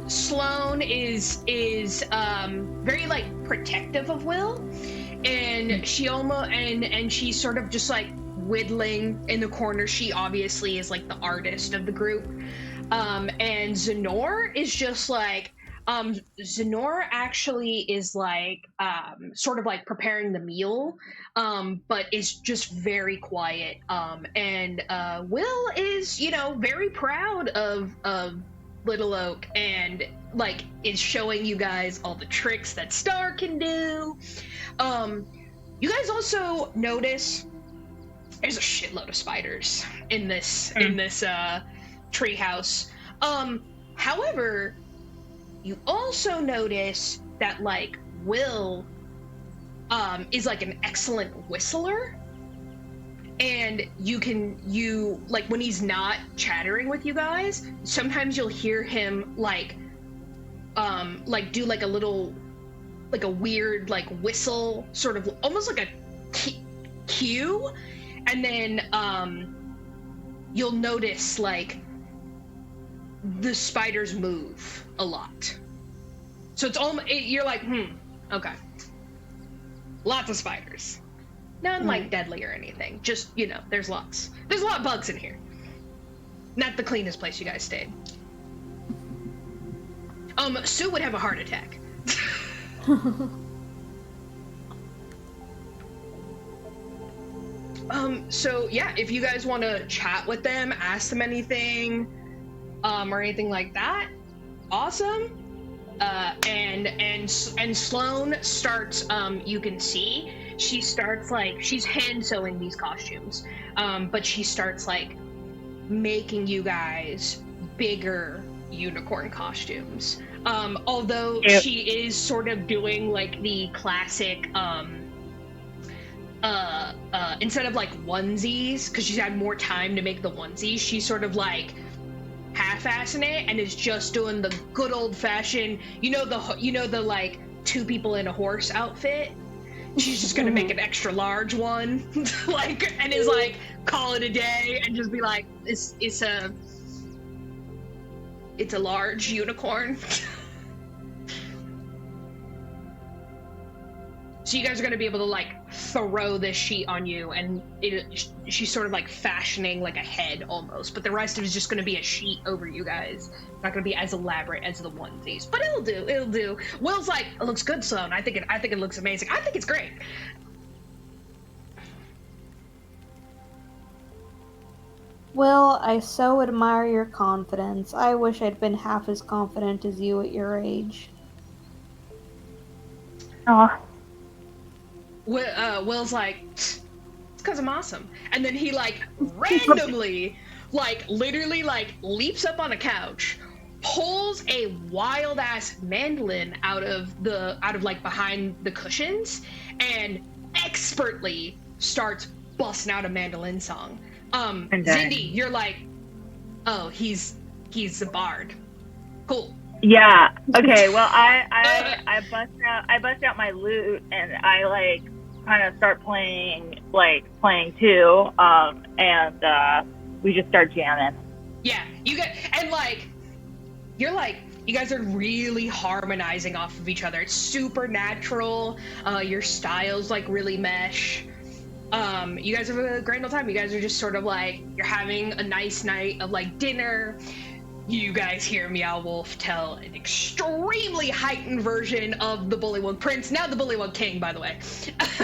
Sloane is very like protective of Will, and she almost and she's sort of just like whittling in the corner. She obviously is like the artist of the group. And Zenor is just like Zenor actually is like sort of like preparing the meal, but is just very quiet. And Will is, you know, very proud of Little Oak, and like is showing you guys all the tricks that Star can do. You guys also notice there's a shitload of spiders in this treehouse. However, you also notice that like Will is like an excellent whistler, and you like when he's not chattering with you guys, sometimes you'll hear him like do like a little like a weird like whistle, sort of almost like a cue, and then you'll notice like the spiders move a lot. So it's almost, you're like, okay. Lots of spiders. None like deadly or anything. Just, you know, there's lots. There's a lot of bugs in here. Not the cleanest place you guys stayed. Sue would have a heart attack. So yeah, if you guys want to chat with them, ask them anything, or anything like that, awesome. And Sloane starts, you can see, she starts like, she's hand sewing these costumes, but she starts like making you guys bigger unicorn costumes. Although she is sort of doing like the classic, instead of like onesies, because she's had more time to make the onesies, she's sort of like half-assing it and is just doing the good old-fashioned, you know the like 2 people in a horse outfit. She's just gonna make an extra large one, like, and is like call it a day and just be like, it's a large unicorn. So you guys are gonna be able to like throw this sheet on you, and she's sort of like fashioning like a head almost, but the rest of it is just gonna be a sheet over you guys. Not gonna be as elaborate as the onesies, but it'll do. Will's like, it looks good, Sloane. I think it looks amazing. I think it's great. Will, I so admire your confidence. I wish I'd been half as confident as you at your age. Aw. Will's like, it's because I'm awesome. And then he like randomly, like literally like leaps up on a couch, pulls a wild ass mandolin out of like behind the cushions, and expertly starts busting out a mandolin song. Zindi, you're like, oh, he's the bard. Cool. Yeah. Okay. Well, I bust out my lute and I like kind of start playing too. And we just start jamming. Yeah. You get and like you're like you guys are really harmonizing off of each other. It's super natural. Your styles like really mesh. You guys have a grand old time. You guys are just sort of like you're having a nice night of like dinner. You guys hear Meadowleaf tell an extremely heightened version of the Bullywug Prince, now the Bullywug King, by the way,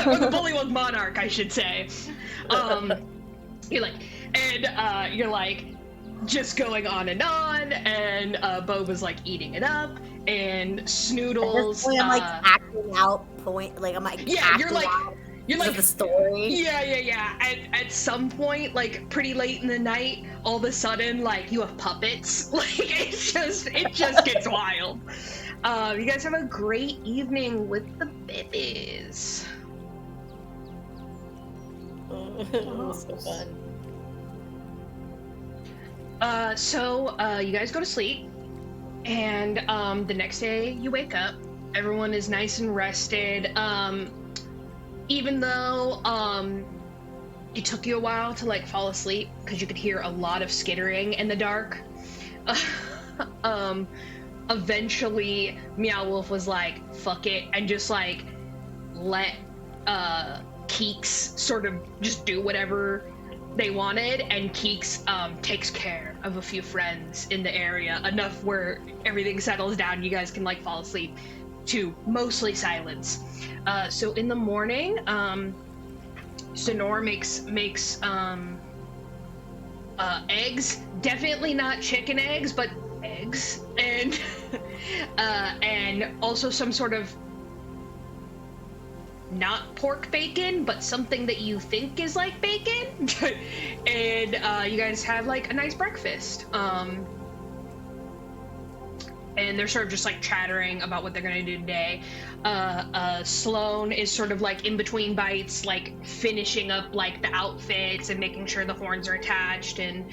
or the Bullywug Monarch, I should say. You're like just going on, and Boba's like eating it up, and Snoodles. At this point, I'm like acting out. You're like the story. Yeah. At some point, like pretty late in the night, all of a sudden, like you have puppets. Like it just gets wild. You guys have a great evening with the babies. So fun. So you guys go to sleep, and the next day you wake up. Everyone is nice and rested. Even though it took you a while to like fall asleep because you could hear a lot of skittering in the dark, eventually Meadowleaf was like, fuck it, and just like let Keeks sort of just do whatever they wanted, and Keeks takes care of a few friends in the area, enough where everything settles down, you guys can like fall asleep to mostly silence. So in the morning, Zenor makes eggs, definitely not chicken eggs, but eggs, and also some sort of not pork bacon, but something that you think is like bacon, and you guys have like a nice breakfast. And they're sort of just like chattering about what they're gonna do today. Sloane is sort of like in between bites, like finishing up like the outfits and making sure the horns are attached. And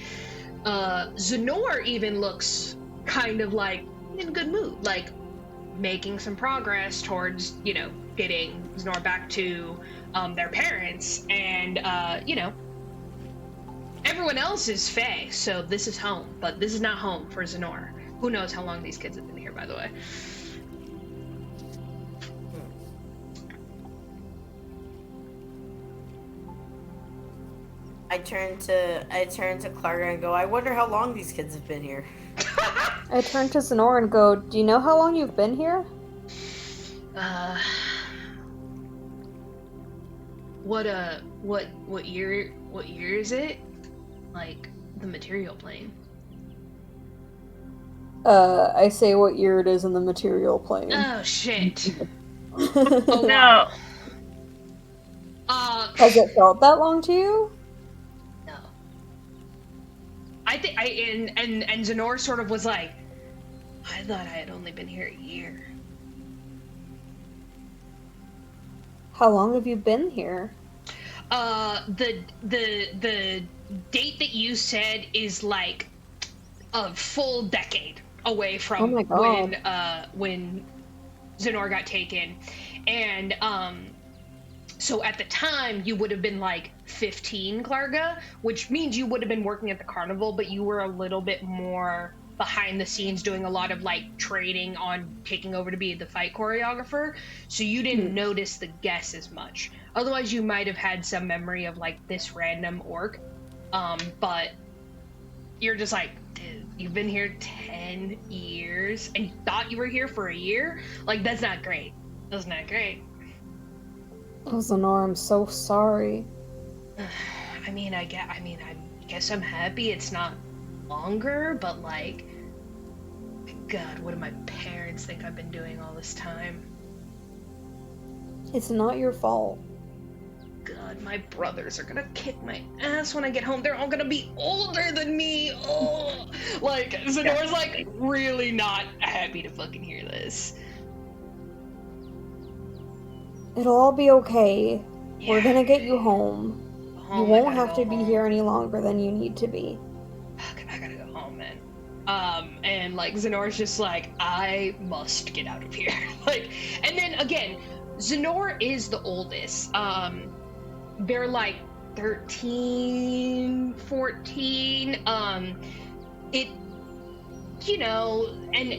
Zenor even looks kind of like in a good mood, like making some progress towards, you know, getting Zenor back to their parents. And, you know, everyone else is Fae, so this is home, but this is not home for Zenor. Who knows how long these kids have been here, by the way. I turn to Klarga and go, I wonder how long these kids have been here. I turn to Zenor and go, do you know how long you've been here? What year is it? Like, the material plane. I say what year it is in the material plane. Oh, shit. Oh, no. Has it felt that long to you? No. I think and Zenor sort of was like, I thought I had only been here a year. How long have you been here? The date that you said is like a full decade away from when Zenor got taken. And so at the time you would have been like 15, Klarga, which means you would have been working at the carnival, but you were a little bit more behind the scenes doing a lot of like training on taking over to be the fight choreographer, so you didn't notice the guess as much. Otherwise you might have had some memory of like this random orc, but you're just like, dude, you've been here 10 years and you thought you were here for a year? Like, that's not great. That's not great. Oh, Zenor, I'm so sorry. I guess I'm happy it's not longer, but like, God, what do my parents think I've been doing all this time? It's not your fault. god, my brothers are gonna kick my ass when I get home. They're all gonna be older than me. Oh, like Zenor's like really not happy to fucking hear this. It'll all be okay. We're Yeah. gonna get you home. You Home, I won't gotta have go to be home. here any longer than you need to be. I gotta go home, man. And like Zenor's just like, I must get out of here. Like, and then again, Zenor is the oldest. They're like 13, 14. It, you know, and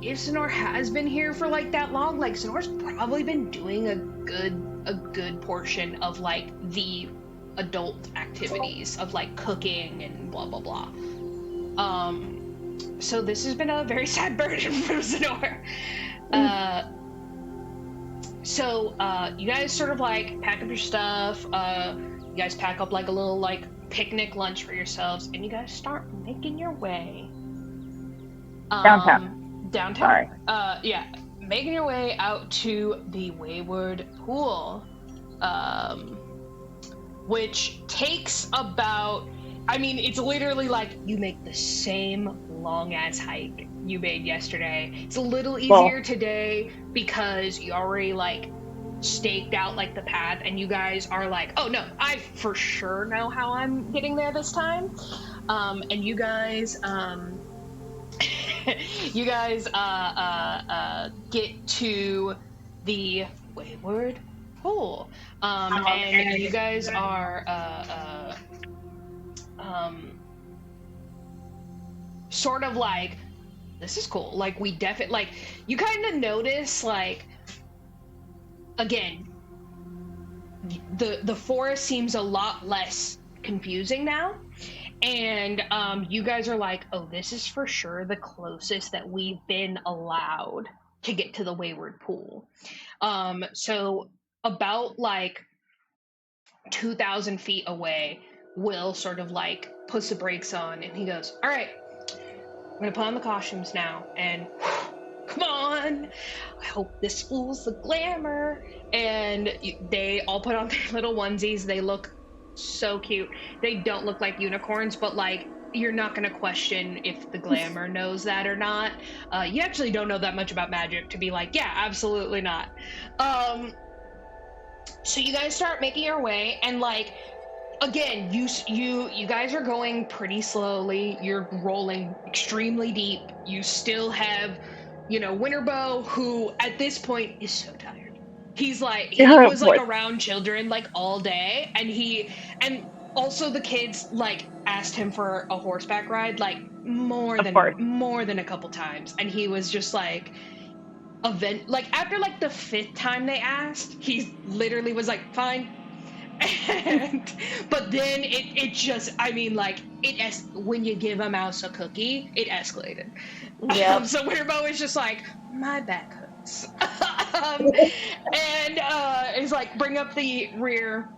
if Zenor has been here for like that long, like Zenor's probably been doing a good portion of like the adult activities of like cooking and blah blah blah. So this has been a very sad burden for Zenor. So you guys sort of like pack up your stuff. You guys pack up like a little like picnic lunch for yourselves, and you guys start making your way Downtown. Downtown. Sorry. Yeah, making your way out to the Wayward Pool, which takes about. I mean, it's literally like you make the same long-ass hike you made yesterday. It's a little easier today because you already, like, staked out, like, the path, and you guys are like, oh, no, I for sure know how I'm getting there this time. And you guys, get to the Wayward Pool. And you guys are, sort of like, this is cool. Like, we definitely, like, you kind of notice, like, again, the forest seems a lot less confusing now. And you guys are like, oh, this is for sure the closest that we've been allowed to get to the Wayward Pool. So about, like, 2,000 feet away, Will sort of, like, puts the brakes on, and he goes, all right, I'm gonna put on the costumes now, and come on! I hope this fools the glamour. And they all put on their little onesies. They look so cute. They don't look like unicorns, but like you're not gonna question if the glamour knows that or not. You actually don't know that much about magic to be like, yeah, absolutely not. So you guys start making your way, and like. Again, you guys are going pretty slowly. You're rolling extremely deep. You still have, Winterbow, who at this point is so tired. He's like, he was like around children like all day, and also the kids like asked him for a horseback ride like more than a couple times, and he was just like, after like the 5th time they asked, he literally was like, fine. But then it just, I mean, like, when you give a mouse a cookie, it escalated. Yep. So Winterbow is just like, my back hurts. And is like, bring up the rear.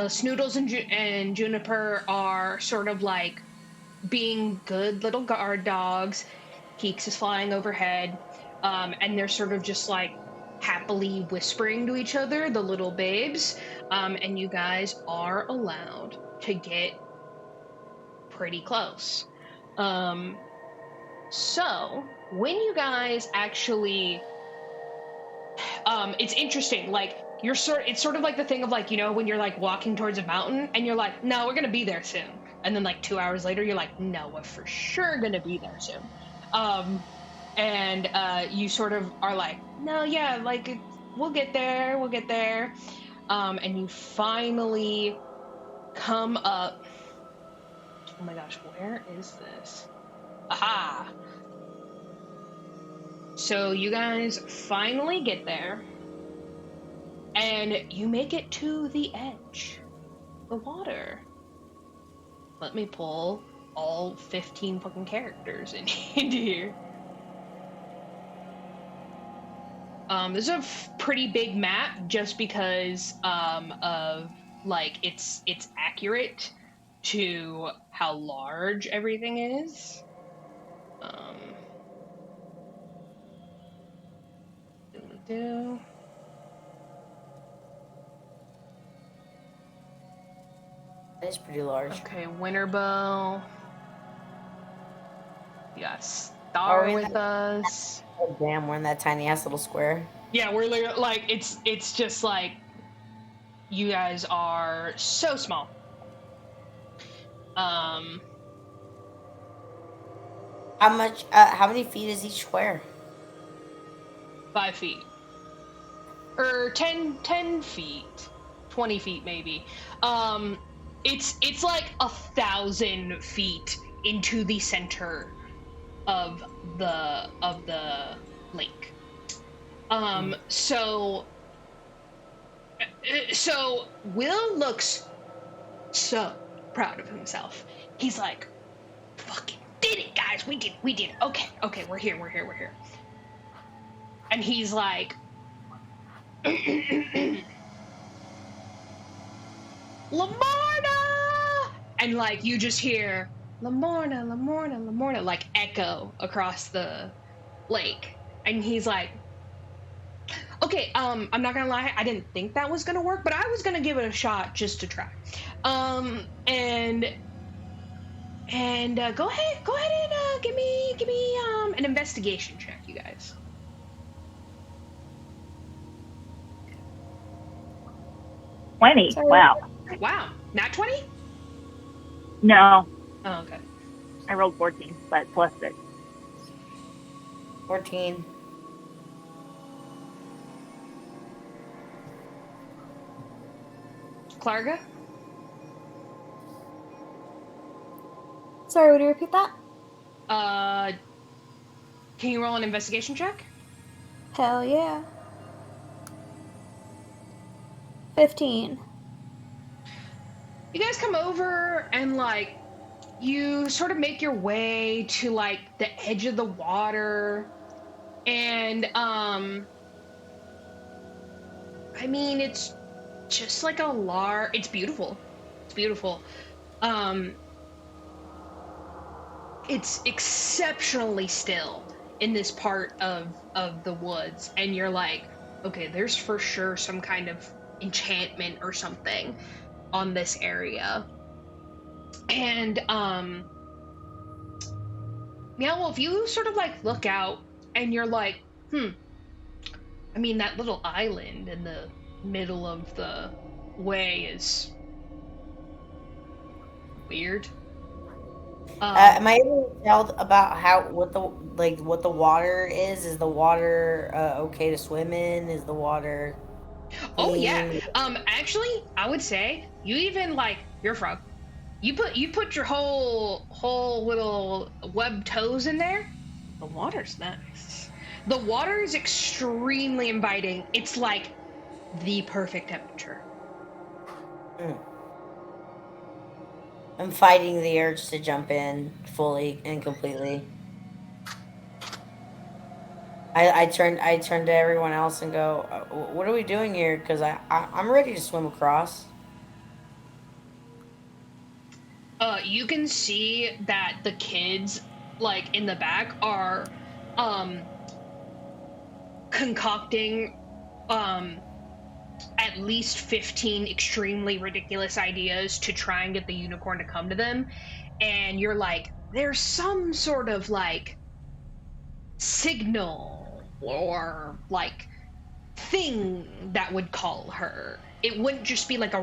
Snoodles and Juniper are sort of like being good little guard dogs. Keeks is flying overhead. And they're sort of just like happily whispering to each other, the little babes. And you guys are allowed to get pretty close. So when you guys actually, it's interesting. Like it's sort of like the thing of like, when you're like walking towards a mountain and you're like, no, we're gonna be there soon. And then like 2 hours later, you're like, no, we're for sure gonna be there soon. And you sort of are like, no, yeah, like we'll get there. And you finally come up. Oh my gosh, where is this? Aha! So you guys finally get there, and you make it to the edge, the water. Let me pull all 15 fucking characters into here. This is a pretty big map just because of like it's accurate to how large everything is. It's pretty large. Okay, Winterbow. We got Are Star we in with us. Oh, damn, we're in that tiny ass little square. Yeah, we're literally like it's just like you guys are so small. How much? How many feet is each square? 5 feet. Or 10 feet. 20 feet maybe. It's like 1,000 feet into the center of the lake. So Will looks so proud of himself. He's like, fucking did it, guys. We did it. Okay, we're here. And he's like, Lamorna! And like you just hear Lamorna, like echo across the lake. And he's like, okay, I'm not gonna lie, I didn't think that was gonna work, but I was gonna give it a shot just to try. And go ahead and give me an investigation check, you guys. 20. Sorry. Wow, not 20? No, Oh, okay. I rolled 14, but plus 6. 14. Klarga? Sorry, would you repeat that? Can you roll an investigation check? Hell yeah. 15. You guys come over and like you sort of make your way to like the edge of the water, and I mean it's just like it's beautiful. It's exceptionally still in this part of the woods, and you're like, okay, there's for sure some kind of enchantment or something on this area. And well, if you sort of like look out and you're like, I mean, that little island in the middle of the way is weird. Am I able to tell about what the water is? Is the water okay to swim in? Is the water? Oh yeah. Actually, I would say you even like you're a frog. You put your whole little web toes in there. The water's nice. The water is extremely inviting. It's like the perfect temperature. I'm fighting the urge to jump in fully and completely. I turn to everyone else and go, "What are we doing here?" Because I'm ready to swim across. You can see that the kids, like in the back, are concocting at least 15 extremely ridiculous ideas to try and get the unicorn to come to them. And you're like, there's some sort of like signal or like thing that would call her. It wouldn't just be like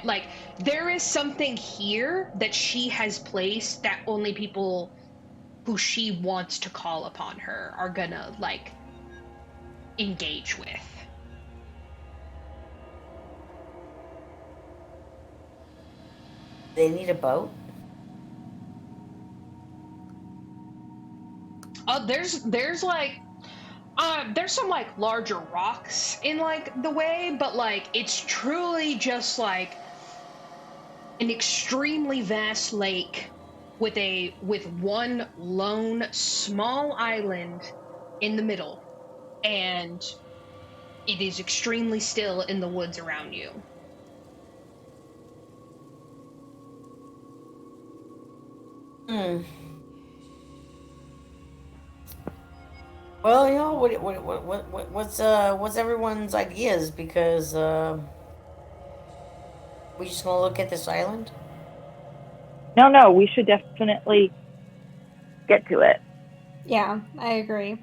like there is something here that she has placed that only people who she wants to call upon her are gonna like engage with. They need a boat. There's like there's some like larger rocks in like the way, but like it's truly just like an extremely vast lake with one lone small island in the middle, and it is extremely still in the woods around you. Well, you know, what's everyone's ideas? Because we just gonna look at this island. No, we should definitely get to it. Yeah, I agree.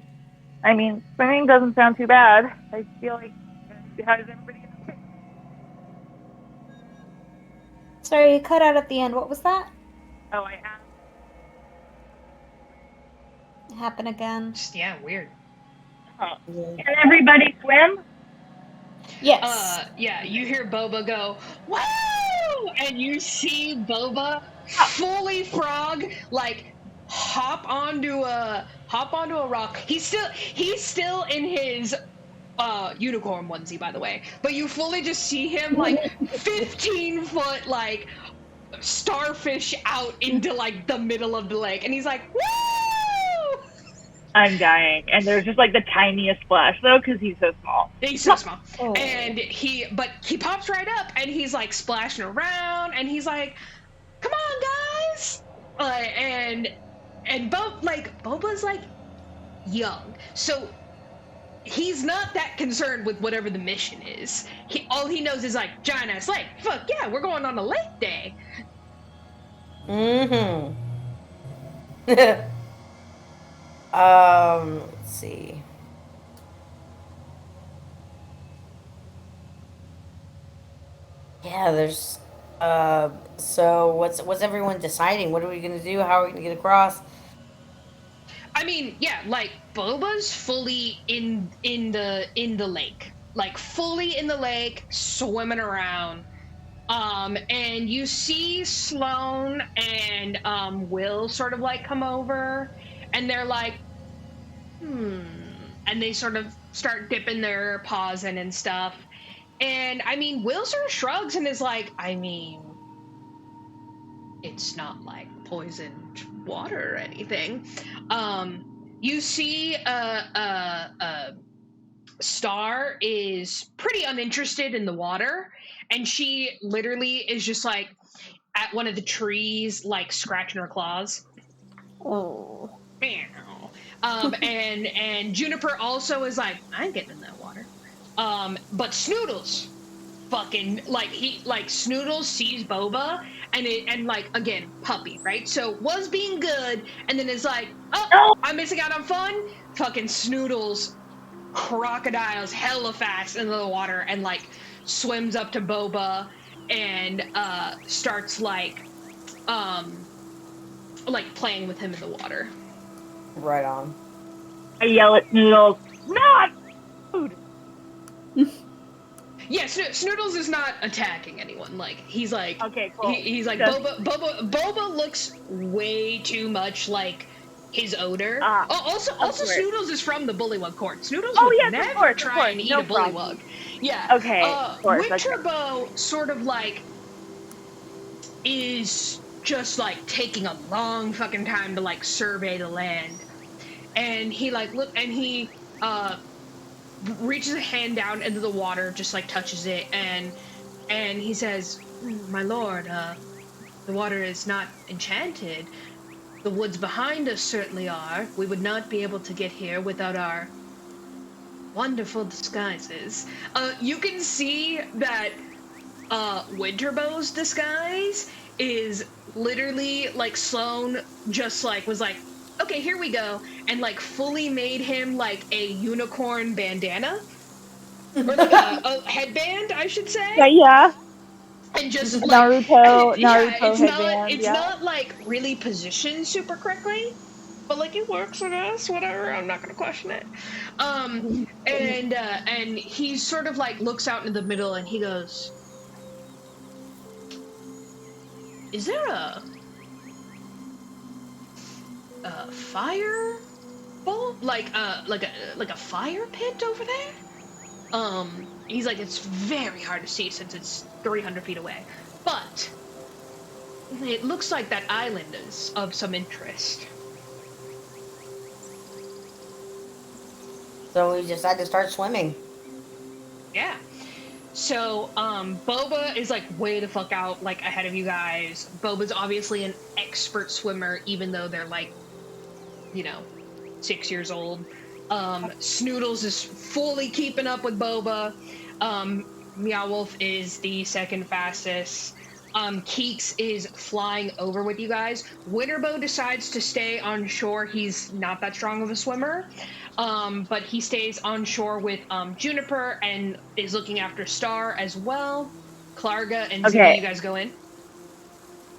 I mean, swimming doesn't sound too bad. I feel like, how does everybody okay? Sorry, you cut out at the end. What was that? Oh, I asked. Happen again. Just, yeah, weird. Oh. Can everybody swim? Yes. Yeah, you hear Boba go, "Woo!" And you see Boba fully frog, like hop onto a rock. He's still in his unicorn onesie, by the way. But you fully just see him like 15-foot like starfish out into like the middle of the lake, and he's like, "Woo!" I'm dying. And there's just like the tiniest splash though, because he's so small. He's so small. Oh. And he pops right up and he's like splashing around and he's like, "Come on, guys!" And Boba's like young, so he's not that concerned with whatever the mission is. All he knows is like giant ass lake. Fuck yeah, we're going on a lake day. Mm-hmm. Let's see. Yeah, there's so what's everyone deciding? What are we gonna do? How are we gonna get across? I mean, yeah, like Boba's fully in the lake. Like fully in the lake, swimming around. And you see Sloane and Will sort of like come over and they're like, and they sort of start dipping their paws in and stuff. And I mean, Will sort of shrugs and is like, I mean, it's not like poisoned water or anything. You see Star is pretty uninterested in the water, and she literally is just like at one of the trees, like scratching her claws. Oh. And Juniper also is like, I ain't getting in that water. But Snoodles fucking Snoodles sees Boba and like again, puppy, right? So was being good and then is like, oh, I'm missing out on fun. Fucking Snoodles crocodiles hella fast into the water and like swims up to Boba and starts like playing with him in the water. Right on. I yell at Snoodles, not food. Yeah, Snoodles is not attacking anyone. Like he's like, okay, cool. He's like Boba looks way too much like his odor. Also, Snoodles is from the Bullywug Court. Snoodles would never try and eat a Bullywug. Yeah. Okay. Winterbow sort of like is just like taking a long fucking time to like survey the land, and he like reaches a hand down into the water, just like touches it, and he says, "My lord, the water is not enchanted. The woods behind us certainly are. We would not be able to get here without our wonderful disguises." You can see that Winterbow's disguise is literally like Sloane just like was like, okay, here we go, and like fully made him like a unicorn bandana or like a headband, I should say. Yeah. And just Naruto headband. It's yeah. not like really positioned super correctly, but like it works, I guess. Whatever, I'm not gonna question it. And he sort of like looks out into the middle and he goes, "Is there a fire bowl, like a fire pit over there?" He's like, "It's very hard to see since it's 300 feet away, but it looks like that island is of some interest." So we decided to start swimming. Yeah. So, Boba is like way the fuck out, like ahead of you guys. Boba's obviously an expert swimmer, even though they're like, 6 years old. Snoodles is fully keeping up with Boba. Meow Wolf is the second fastest. Keeks is flying over with you guys. Winterbow decides to stay on shore. He's not that strong of a swimmer, but he stays on shore with Juniper and is looking after Star as well. Klarga and Zindi, you guys go in.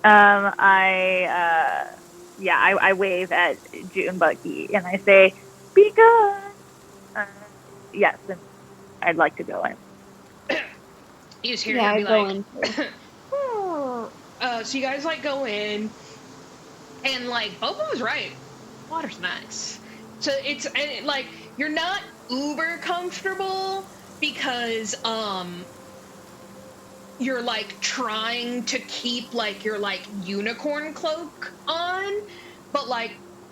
I wave at June Bucky and I say, "Be good." Yes, and I'd like to go in. You just hear Yeah, him I be go like, in too. so you guys like go in, and like Boba was right. Water's nice. So it's and like you're not uber comfortable because you're like trying to keep like your like unicorn cloak on, but like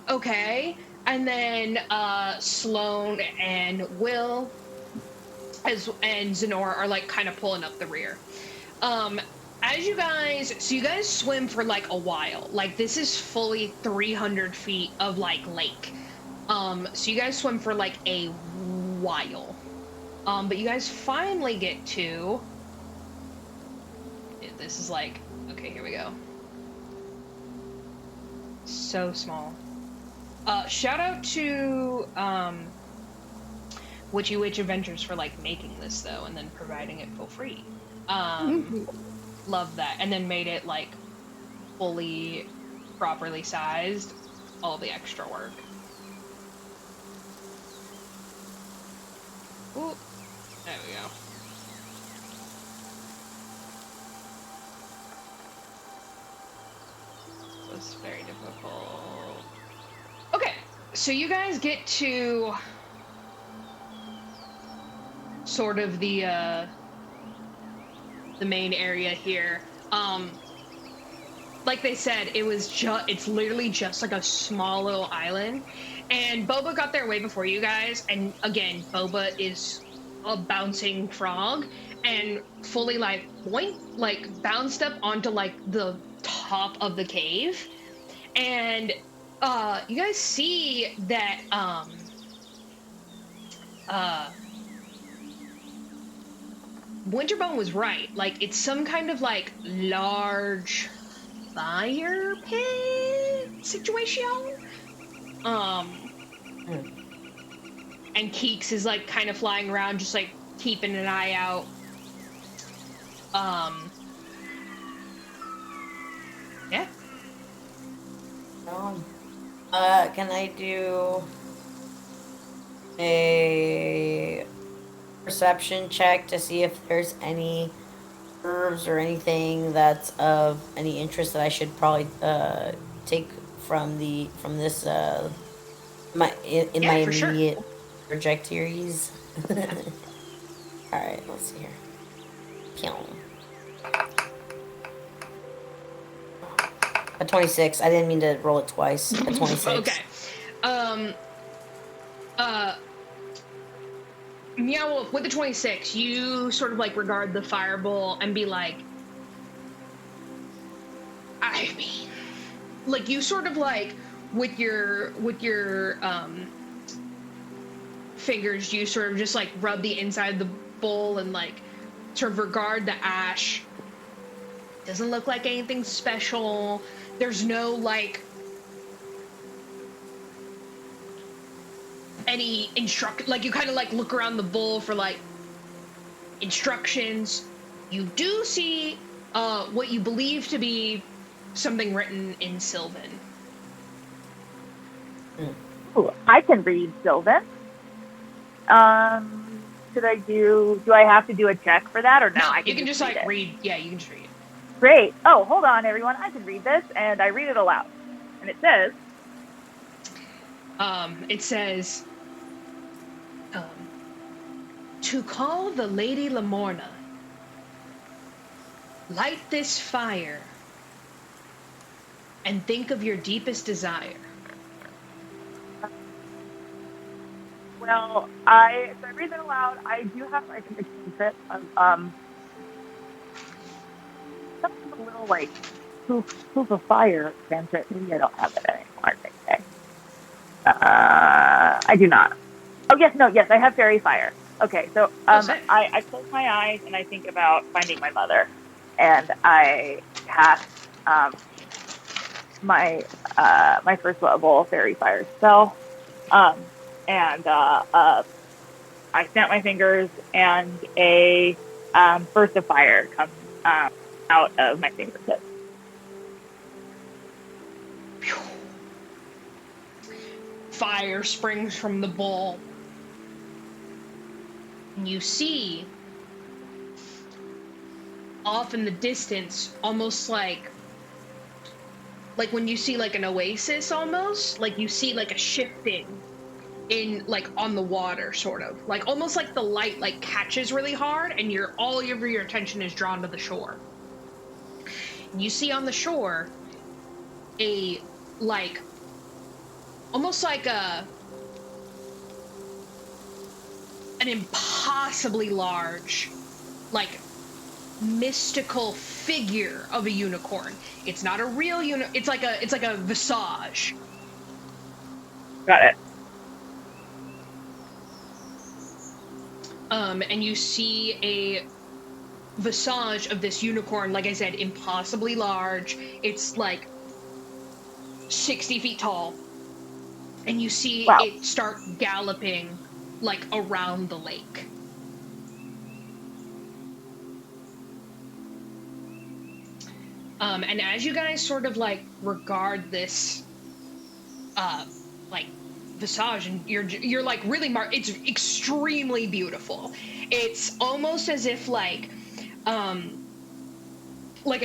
okay. And then Sloane and Will and Zenora are like kind of pulling up the rear. As you guys swim for like a while. Like this is fully 300 feet of like lake. So you guys swim for like a while. But you guys finally get to. This is like, okay, here we go. So small. Shout out to Witchy Witch Adventures for like making this though, and then providing it for free. Love that, and then made it like fully, properly sized. All the extra work. Ooh, there we go. Was very difficult. Okay, so you guys get to sort of the main area here. Like they said, it's literally just like a small little island, and Boba got there way before you guys. And again, Boba is a bouncing frog, and fully like bounced up onto like the top of the cave, and you guys see that Winterbow was right. Like it's some kind of like large fire pit situation. And Keeks is like kind of flying around, just like keeping an eye out. Yeah. Can I do a perception check to see if there's any herbs or anything that's of any interest that I should probably take from this my immediate trajectories? All right, let's see here. A 26. I didn't mean to roll it twice. A 26. Okay. Meow, with the 26, you sort of like regard the fireball and be like, I mean, like you sort of like with your fingers, you sort of just like rub the inside of the bowl and like sort of regard the ash. Doesn't look like anything special. There's no like any like you kind of like look around the bowl for like instructions. You do see what you believe to be something written in Sylvan. Ooh, I can read Sylvan. Do I have to do a check for that or no? You can just like read. Yeah, you can just read it. Great. Oh, hold on, everyone. I can read this, and I read it aloud. And it says, to call the Lady Lamorna, light this fire, and think of your deepest desire. Well, so I read it aloud. I do have, I think, a cantrip of, something a little like proof of fire cantrip. Maybe I don't have it anymore. Okay. I do not. Oh, yes, I have fairy fire. Okay, so I close my eyes and I think about finding my mother. And I cast my first level fairy fire spell, and I snap my fingers, and a burst of fire comes out of my fingertips. Fire springs from the bowl. And you see, off in the distance, almost like when you see like an oasis almost, like you see like a shifting in like on the water, sort of. Like almost like the light like catches really hard and all of your attention is drawn to the shore. And you see on the shore a like almost like an impossibly large, like mystical figure of a unicorn. It's not a real it's like a visage. Got it. And you see a visage of this unicorn, like I said, impossibly large. It's like 60 feet tall. And you see it start galloping like around the lake. And as you guys sort of like regard this like visage, and you're like really it's extremely beautiful. It's almost as if like I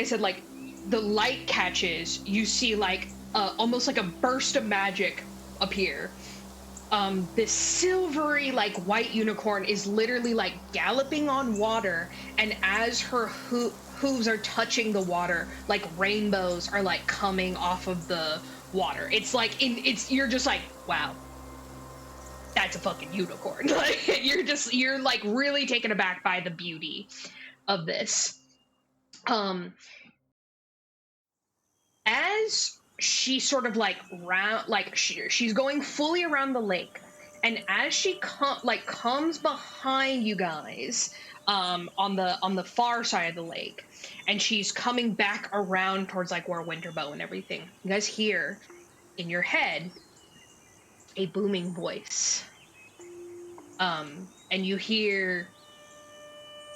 said, like the light catches, you see like almost like a burst of magic appear. This silvery like white unicorn is literally like galloping on water, and as her hooves are touching the water, like rainbows are like coming off of the water. It's like you're just like, wow, that's a fucking unicorn. Like you're like really taken aback by the beauty of this. As she sort of like she's going fully around the lake, and as she comes behind you guys on the far side of the lake, and she's coming back around towards like where Winterbow and everything, you guys hear in your head a booming voice, and you hear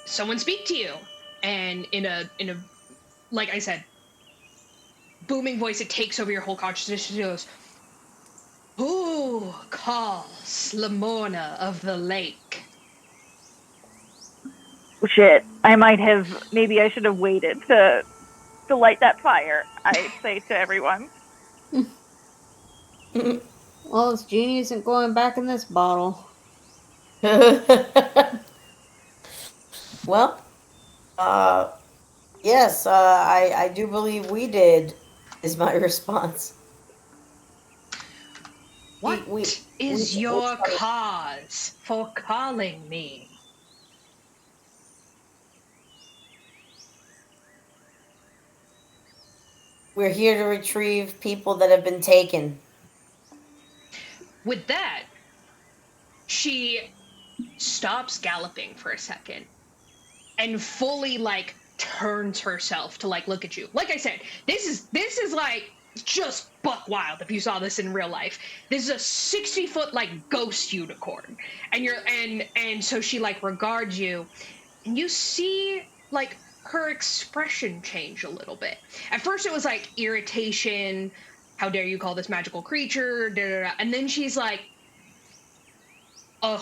someone speak to you, and in a like I said, booming voice, it takes over your whole consciousness. It goes, "Who calls Lamorna of the lake?" Shit, maybe I should have waited to light that fire, I say to everyone. Well, this genie isn't going back in this bottle. Well, yes, I do believe we did, is my response. What is your cause for calling me? We're here to retrieve people that have been taken. With that, she stops galloping for a second and fully like turns herself to like look at you. Like I said, this is like just buck wild if you saw this in real life. This is a 60-foot like ghost unicorn, and so she like regards you, and you see like her expression change a little bit. At first it was like irritation, how dare you call this magical creature, da, da, da. And then she's like a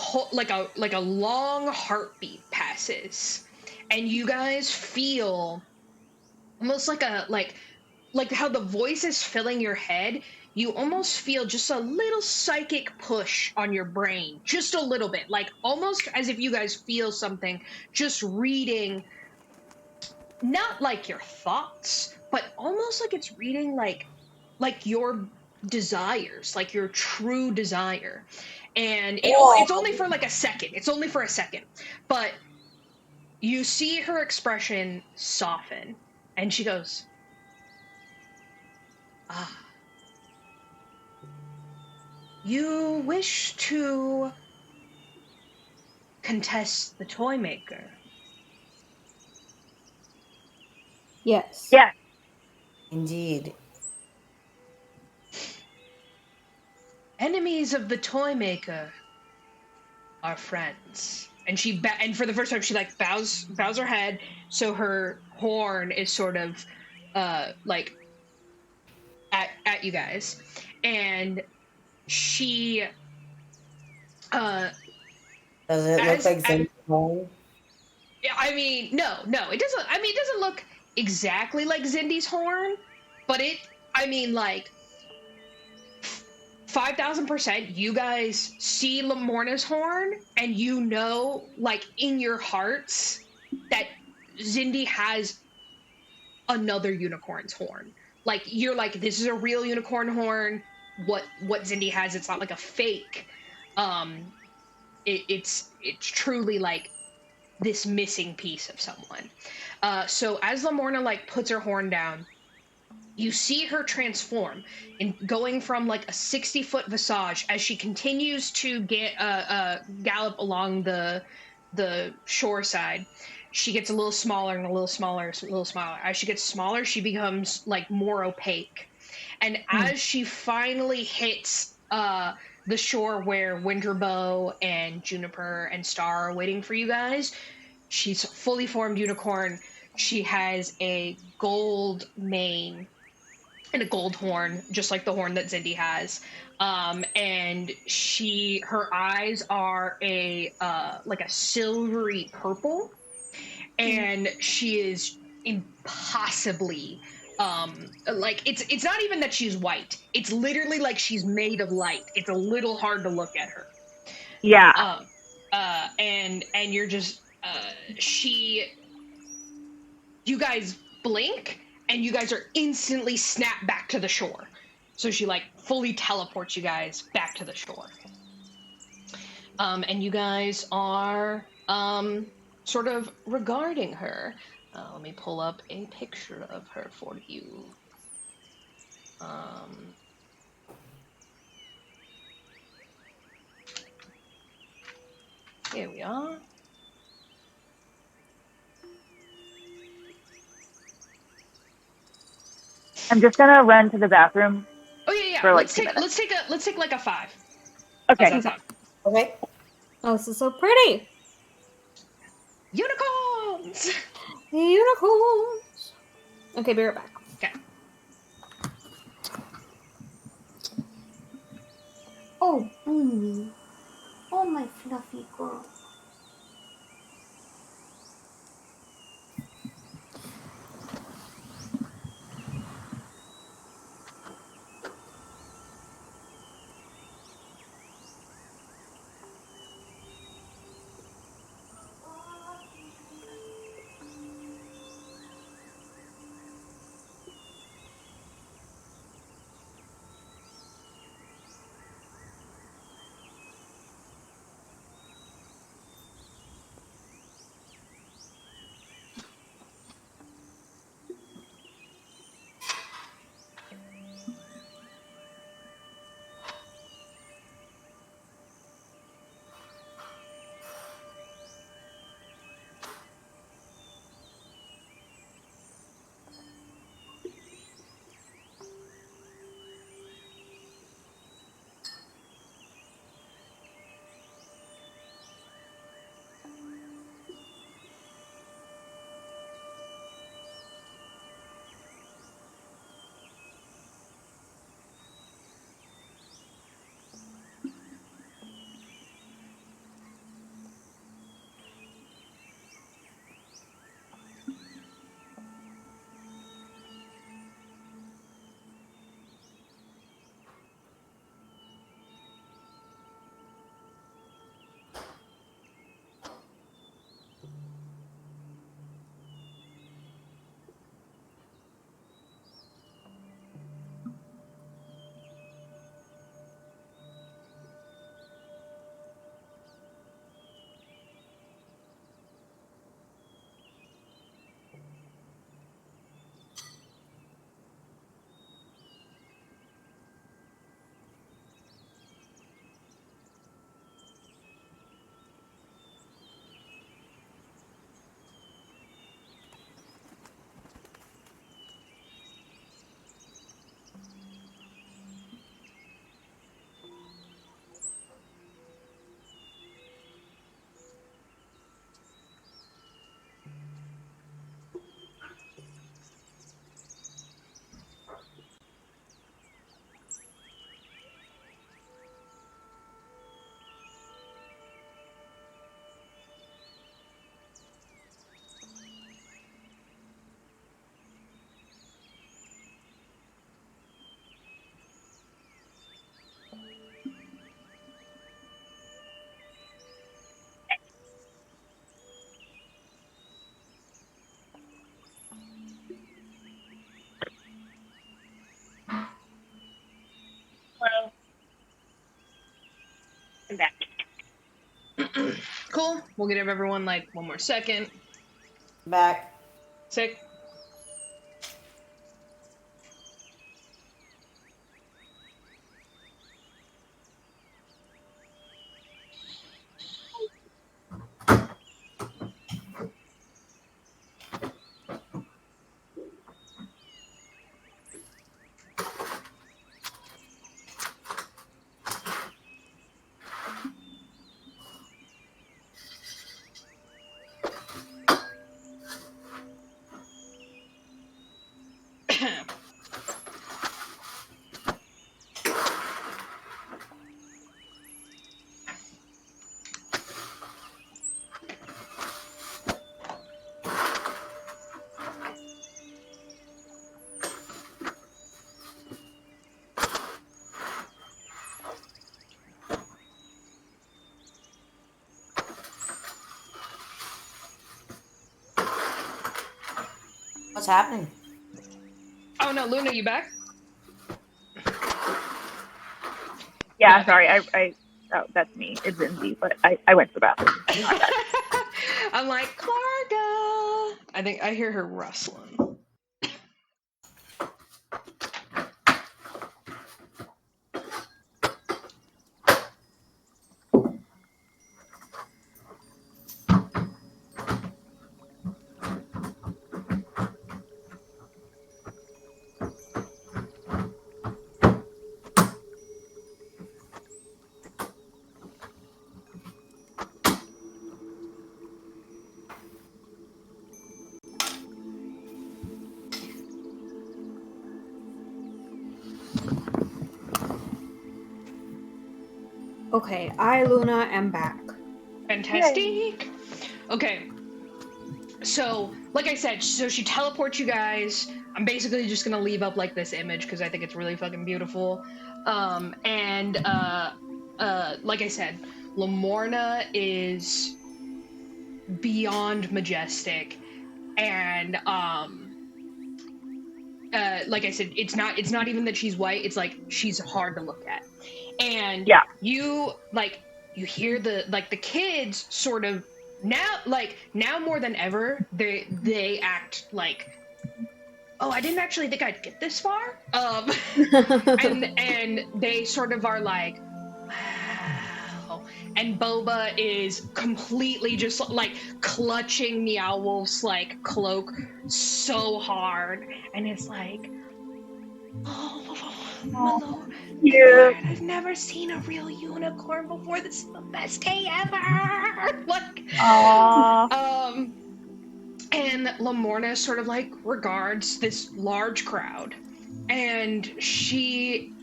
long heartbeat passes, and you guys feel almost like how the voice is filling your head. You almost feel just a little psychic push on your brain, just a little bit, like almost as if you guys feel something just reading, not like your thoughts, but almost like it's reading like your desires, like your true desire. And it's only for like a second. It's only for a second. But you see her expression soften, and she goes, "Ah. You wish to contest the Toymaker?" Yes. Yes, Indeed. Enemies of the Toymaker are friends. And and for the first time she like bows her head, so her horn is sort of like at you guys. And she Does it look like Zindi's home? yeah, I mean, no, it doesn't. I mean, it doesn't look exactly like Zindi's horn, but I mean, like 5,000%, you guys see Lamorna's horn, and you know, like in your hearts, that Zindi has another unicorn's horn. Like you're like, this is a real unicorn horn. What Zindi has, it's not like a fake. Um, it's truly like this missing piece of someone. So as Lamorna like puts her horn down, you see her transform in going from like a 60-foot visage as she continues to get gallop along the shore side. She gets a little smaller and a little smaller, a little smaller. As she gets smaller, she becomes like more opaque. And as she finally hits the shore where Winterbow and Juniper and Star are waiting for you guys, she's fully formed unicorn. She has a gold mane and a gold horn, just like the horn that Zindi has. And her eyes are a like a silvery purple, and she is impossibly like it's not even that she's white. It's literally like she's made of light. It's a little hard to look at her. Yeah. And you're just you guys blink and you guys are instantly snapped back to the shore. So she like fully teleports you guys back to the shore. And you guys are sort of regarding her. Let me pull up a picture of her for you. Here we are. I'm just gonna run to the bathroom. Oh yeah. For like Let's 2 take minutes. let's take like a 5. Okay. How's that sound? Okay. Oh, this is so pretty. Unicorns. Unicorns. Okay, be right back. Okay. Oh, Boomy. Oh, my fluffy girl. Cool. We'll give everyone like one more second. Back. Sick. What's happening? Oh no, Luna, you back? Yeah, Okay. sorry. Oh, that's me. It's Zindi, but I went to the bathroom. I'm like, Klarga! I think I hear her rustling. Okay, I, Luna, am back. Fantastic! Okay. So, like I said, so she teleports you guys. I'm basically just gonna leave up like this image because I think it's really fucking beautiful. Like I said, Lamorna is beyond majestic, and like I said, it's not even that she's white. It's like she's hard to look at, and Yeah. you hear the kids sort of now more than ever they act like, oh, I didn't actually think I'd get this far, and they sort of are like, wow. And Boba is completely just like clutching Meowwolf's like cloak so hard, and it's like, oh, my lord, I've never seen a real unicorn before. This is the best day ever. Like, Aww. and Lamorna sort of like regards this large crowd, and she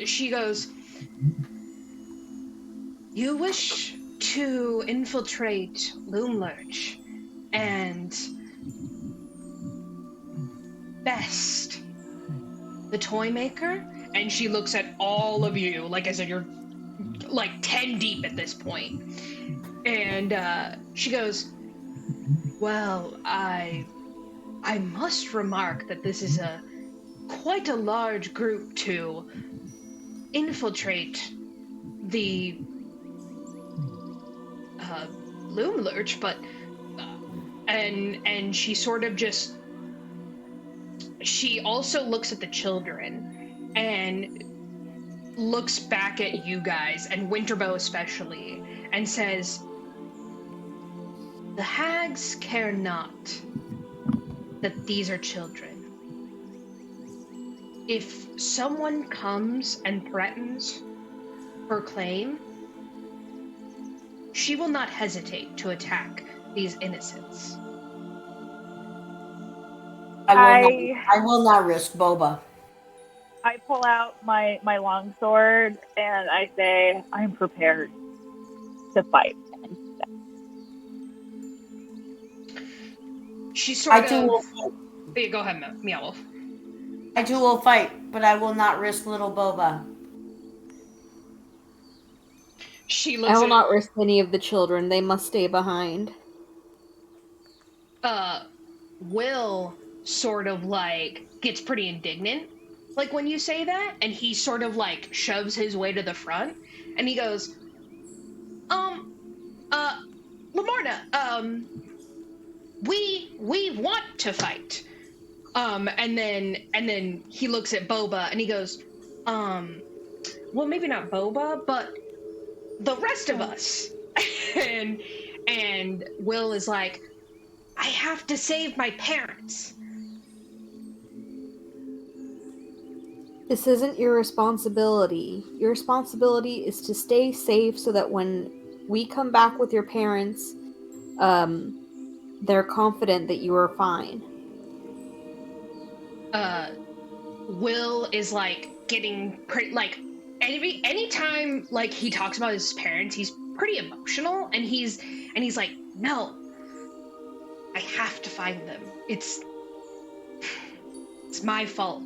she goes, you wish to infiltrate Loomlurch and best the Toymaker? And she looks at all of you. Like I said, you're like 10 deep at this point. And she goes, well, I must remark that this is quite a large group to infiltrate the Loomlurch, but and she sort of just, she also looks at the children and looks back at you guys and Winterbow especially and says, the hags care not that these are children. If someone comes and threatens her claim, she will not hesitate to attack these innocents. I will not risk Boba. I pull out my longsword and I say, I'm prepared to fight. She sort I of... too will Yeah, go ahead, Meowwolf. I too will fight, but I will not risk little Boba. She looks I will not risk any of the children. They must stay behind. Will sort of like gets pretty indignant, like when you say that, and he sort of like shoves his way to the front, and he goes, Lamorna, we want to fight. And then he looks at Boba and he goes, well, maybe not Boba, but the rest of us. and Will is like, I have to save my parents. This isn't your responsibility. Your responsibility is to stay safe so that when we come back with your parents, they're confident that you are fine. Will is like getting pretty like anytime like he talks about his parents, he's pretty emotional, and he's like, no, I have to find them. It's my fault.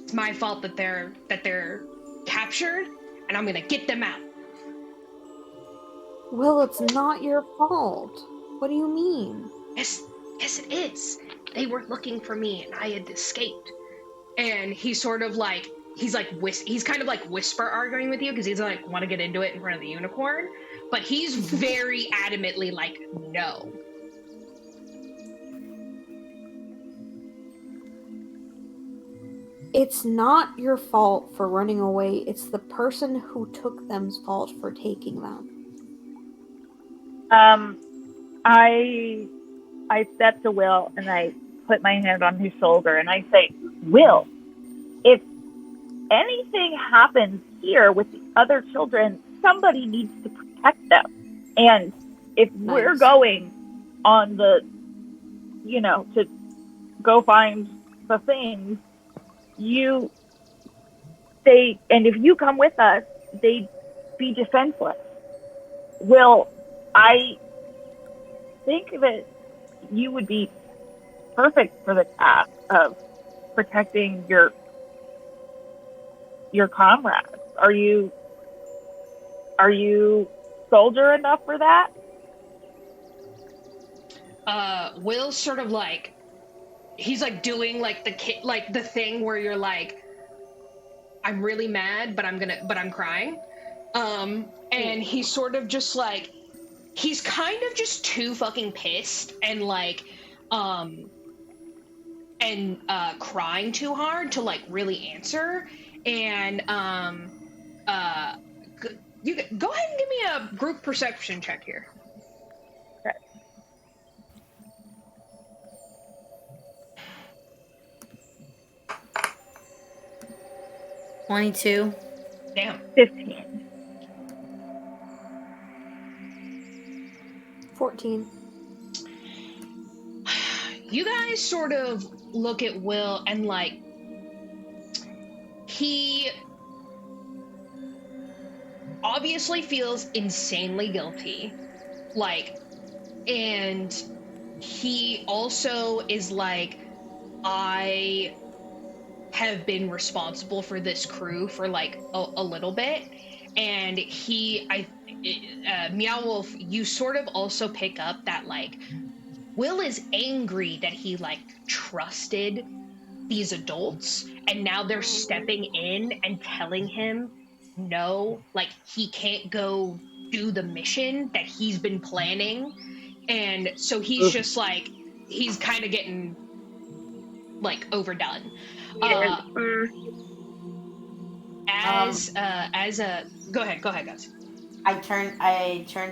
It's my fault that they're captured, and I'm gonna get them out. Will, it's not your fault. What do you mean? Yes, it is. They were looking for me, and I had escaped. And he's sort of like, he's kind of like whisper arguing with you because he's like want to get into it in front of the unicorn, but he's very adamantly like, no. It's not your fault for running away. It's the person who took them's fault for taking them. I step to Will and I put my hand on his shoulder and I say, Will, if anything happens here with the other children, somebody needs to protect them. And if we're going on the, to go find the things, and if you come with us, they'd be defenseless. Will, I think that you would be perfect for the task of protecting your comrades. Are you soldier enough for that? Will's sort of like, he's like doing like the thing where you're like, I'm really mad, but I'm crying. And he's sort of just like, he's kind of just too fucking pissed and like, crying too hard to like really answer. And you go ahead and give me a group perception check here. Okay. $22. Damn. 15. 14. You guys sort of look at Will and like, he obviously feels insanely guilty, like, and he also is like, I have been responsible for this crew for like a little bit, and Meadowleaf, you sort of also pick up that like Will is angry that he like trusted these adults, and now they're stepping in and telling him no, like he can't go do the mission that he's been planning. And so he's just like, he's kind of getting like overdone. Go ahead guys. I turn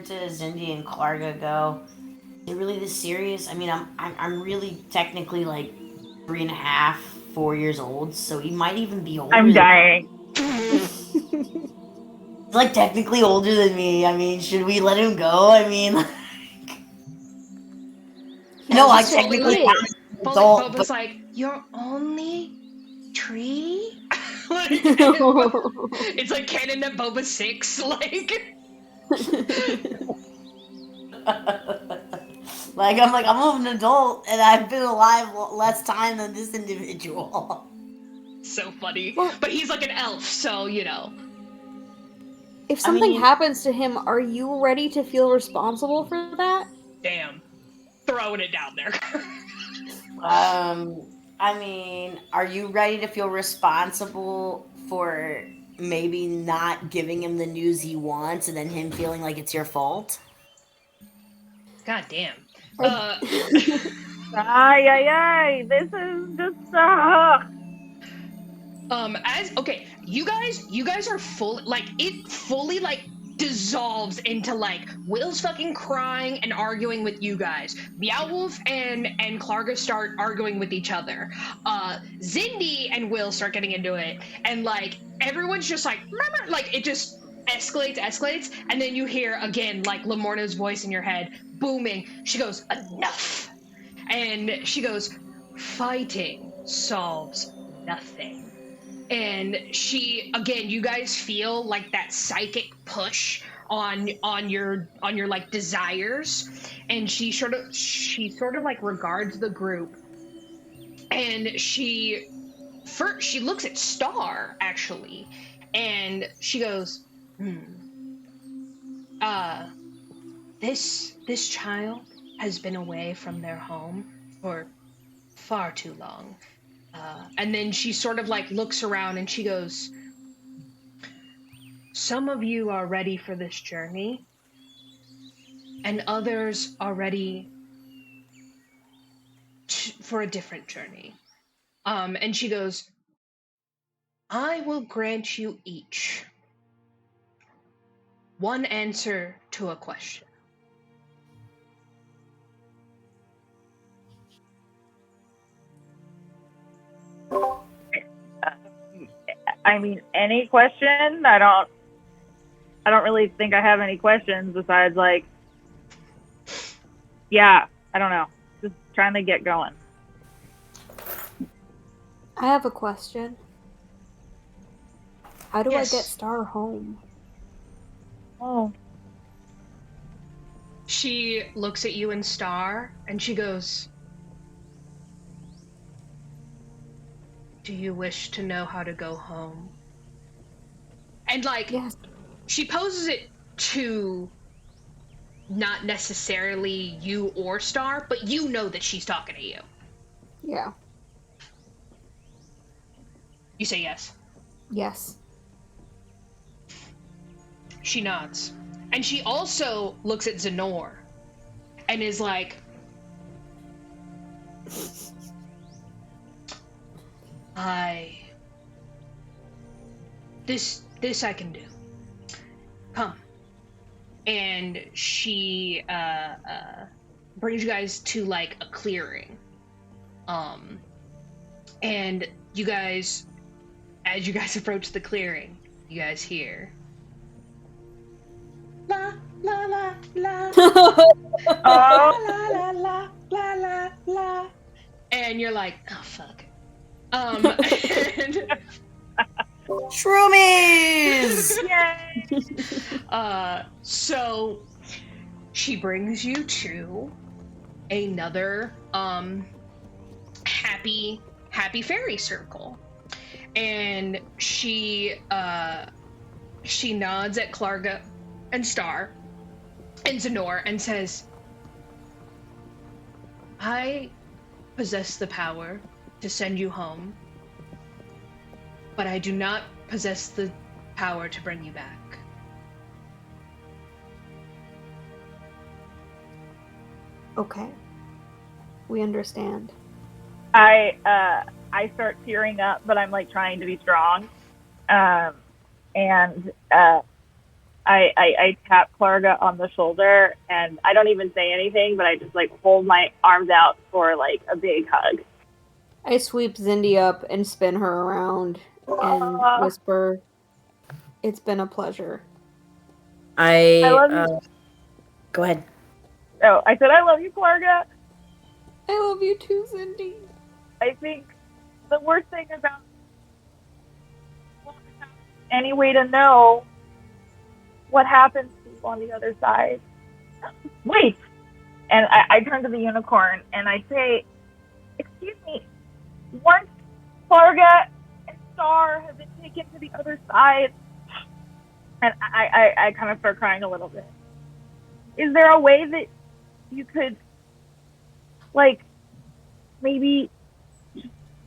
to Zindi and Klarga. Go, is it really this serious? I mean, I'm really technically like 3.5, 4 years old, so he might even be older. I'm dying. He's like technically older than me. I mean, should we let him go? I mean, like... no, I technically am an adult. Boba's but... like, you're only 3? Like, it's like canon that Boba's 6. Like, I'm an adult, and I've been alive less time than this individual. So funny. But he's like an elf, so you know. If something happens to him, are you ready to feel responsible for that? Damn. Throwing it down there. I mean, are you ready to feel responsible for maybe not giving him the news he wants and then him feeling like it's your fault? God damn. Ay. This is just You guys are full, like, it fully, like, dissolves into, like, Will's fucking crying and arguing with you guys. Meowleaf and Klarga start arguing with each other. Zindi and Will start getting into it, and, like, everyone's just like, remember, like, it just escalates, and then you hear, again, like, Lamorna's voice in your head, booming. She goes, enough! And she goes, fighting solves nothing. And she, again, you guys feel like that psychic push on your like desires, and she sort of like regards the group, and she looks at Star, actually, and she goes, this child has been away from their home for far too long. And then she sort of like looks around and she goes, some of you are ready for this journey, and others are ready for a different journey. And she goes, I will grant you each one answer to a question. I mean, any question? I don't really think I have any questions besides, like, yeah, I don't know. Just trying to get going. I have a question. How do Yes. I get Star home? Oh. She looks at you and Star, and she goes, do you wish to know how to go home? And, like, Yes. she poses it to not necessarily you or Star, but you know that she's talking to you. Yeah. You say yes. Yes. She nods. And she also looks at Zenor and is like, This I can do. Come. And she brings you guys to, like, a clearing. And you guys, as you guys approach the clearing, you guys hear la la la la la la la la la la, and you're like, oh fuck. And Shroomies! Yay! So she brings you to another happy fairy circle, and she nods at Klarga and Star and Zenor and says, I possess the power to send you home, but I do not possess the power to bring you back. Okay. We understand. I start tearing up, but I'm, like, trying to be strong. And I tap Klarga on the shoulder, and I don't even say anything, but I just, like, hold my arms out for, like, a big hug. I sweep Zindi up and spin her around and whisper, it's been a pleasure. I love you. Go ahead. Oh, I said I love you, Klarga. I love you too, Zindi. I think the worst thing about any way to know what happens to you on the other side. Wait! And I turn to the unicorn and I say, excuse me, once Klarga and Star have been taken to the other side, and I kind of start crying a little bit. Is there a way that you could, like, maybe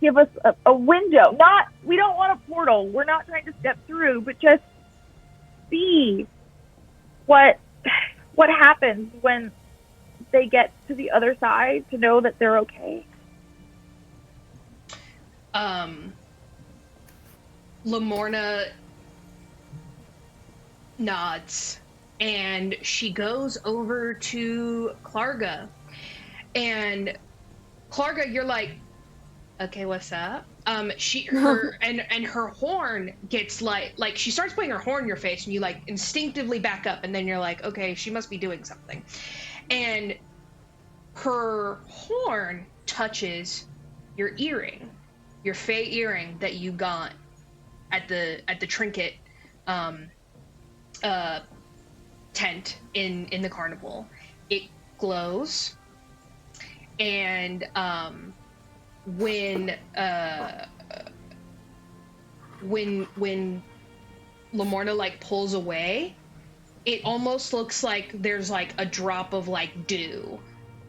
give us a window? We don't want to portal. We're not trying to step through, but just see what happens when they get to the other side, to know that they're okay. Lamorna nods, and she goes over to Klarga. And Klarga, you're like, okay, what's up? Her horn gets like she starts putting her horn in your face, and you like instinctively back up, and then you're like, okay, she must be doing something. And her horn touches your earring, your fey earring that you got at the trinket tent in the carnival. It glows, and when Lamorna like pulls away, it almost looks like there's like a drop of like dew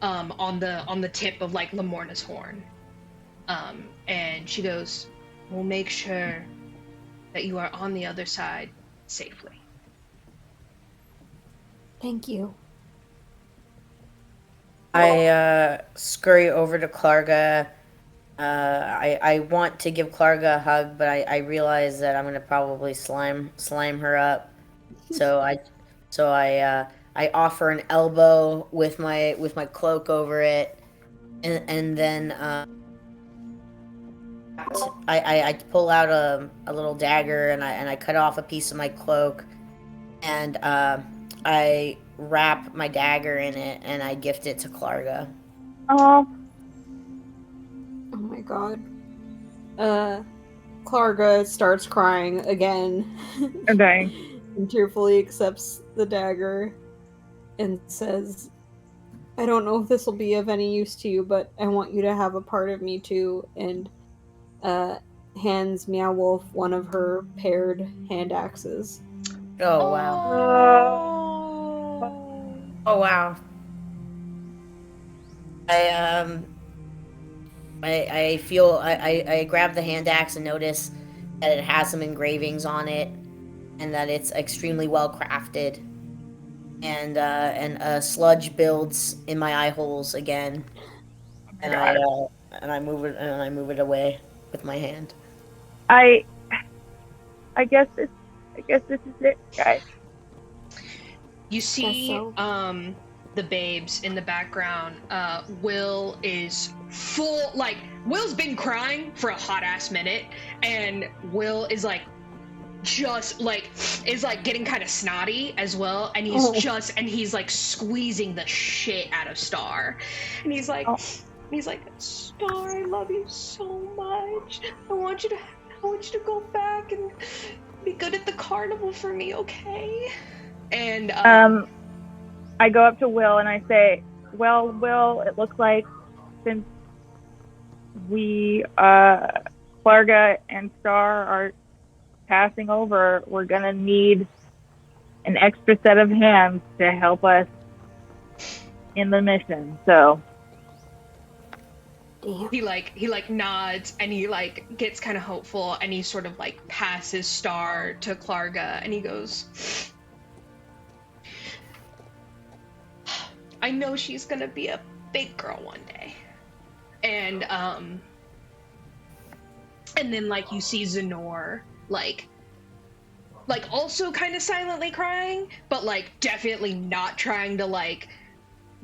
on the tip of like Lamorna's horn. And she goes, "We'll make sure that you are on the other side safely." Thank you. I scurry over to Klarga. I want to give Klarga a hug, but I realize that I'm gonna probably slime her up. So I offer an elbow with my cloak over it, and then I pull out a little dagger and I cut off a piece of my cloak, and I wrap my dagger in it and I gift it to Klarga. Oh my god. Klarga starts crying again. Okay. And tearfully accepts the dagger and says, "I don't know if this will be of any use to you, but I want you to have a part of me too," and hands Meowwolf one of her paired hand axes. Oh wow. Oh wow. I feel I grab the hand axe and notice that it has some engravings on it, and that it's extremely well crafted, and a sludge builds in my eye holes again, and I move it away with my hand. I guess this is it, guys. You see, so. The babes in the background. Will is full, like, Will's been crying for a hot ass minute, and Will is like, just like, is like getting kind of snotty as well, and he's like squeezing the shit out of Star, and he's like, Star, I love you so much. I want you to go back and be good at the carnival for me, okay? And I go up to Will and I say, "Well, Will, it looks like since we, Klarga and Star are passing over, we're gonna need an extra set of hands to help us in the mission." So Damn. he nods, and he like gets kind of hopeful, and he sort of like passes Star to Klarga, and he goes, "I know she's gonna be a big girl one day." And then like you see Zenor like also kind of silently crying, but like definitely not trying to like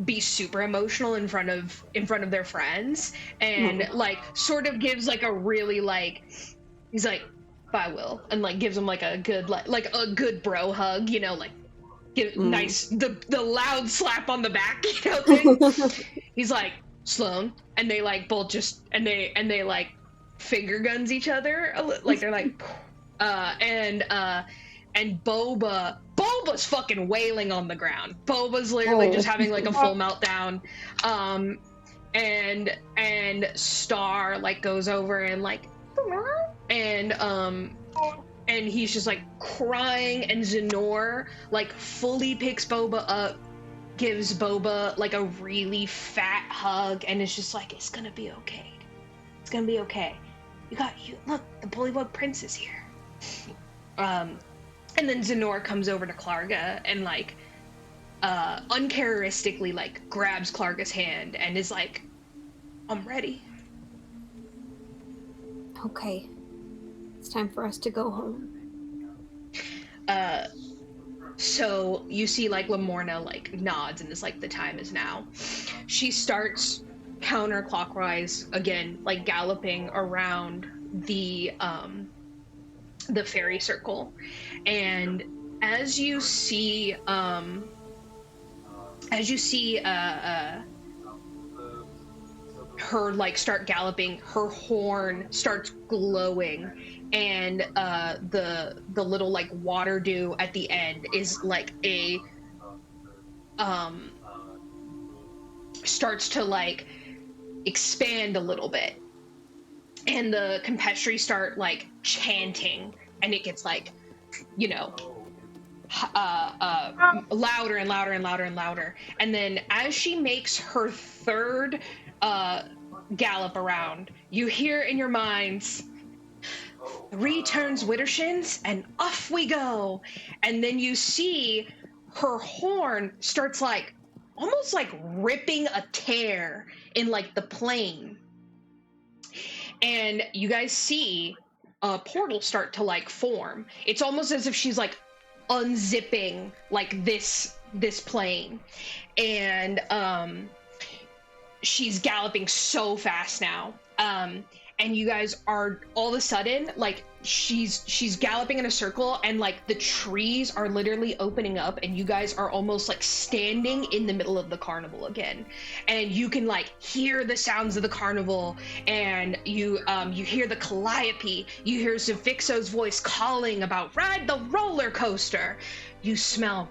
be super emotional in front of their friends, and like sort of gives like a really like, he's like, "Bye, Will," and like gives him like a good like a good bro hug, you know, like give nice the loud slap on the back, you know, thing. He's like, "Sloan," and they like both just and they like finger guns each other, like they're like, and Boba's fucking wailing on the ground. Boba's literally just having like a full meltdown, and Star like goes over and like, and he's just like crying, and Zenor like fully picks Boba up, gives Boba like a really fat hug, and it's just like, "It's gonna be okay. It's gonna be okay." look, the Bullywug Prince is here. And then Zenor comes over to Klarga and like uncharacteristically like grabs Klarga's hand and is like, I'm ready. Okay. It's time for us to go home. So you see like Lamorna like nods and is like, the time is now. She starts counterclockwise again, like galloping around the fairy circle. And as you see her like start galloping, her horn starts glowing, and the little like water dew at the end is like a starts to like expand a little bit, and the Campestri start like chanting, and it gets like, you know, louder and louder and louder and louder. And then as she makes her third gallop around, you hear in your minds, 3 turns Widdershins and off we go. And then you see her horn starts like almost like ripping a tear in like the plain, and you guys see a portal start to like form. It's almost as if she's like unzipping like this plane, and she's galloping so fast now, and you guys are all of a sudden like she's galloping in a circle, and like the trees are literally opening up, and you guys are almost like standing in the middle of the carnival again, and you can like hear the sounds of the carnival, and you hear the calliope, you hear Zavixo's voice calling about ride the roller coaster, you smell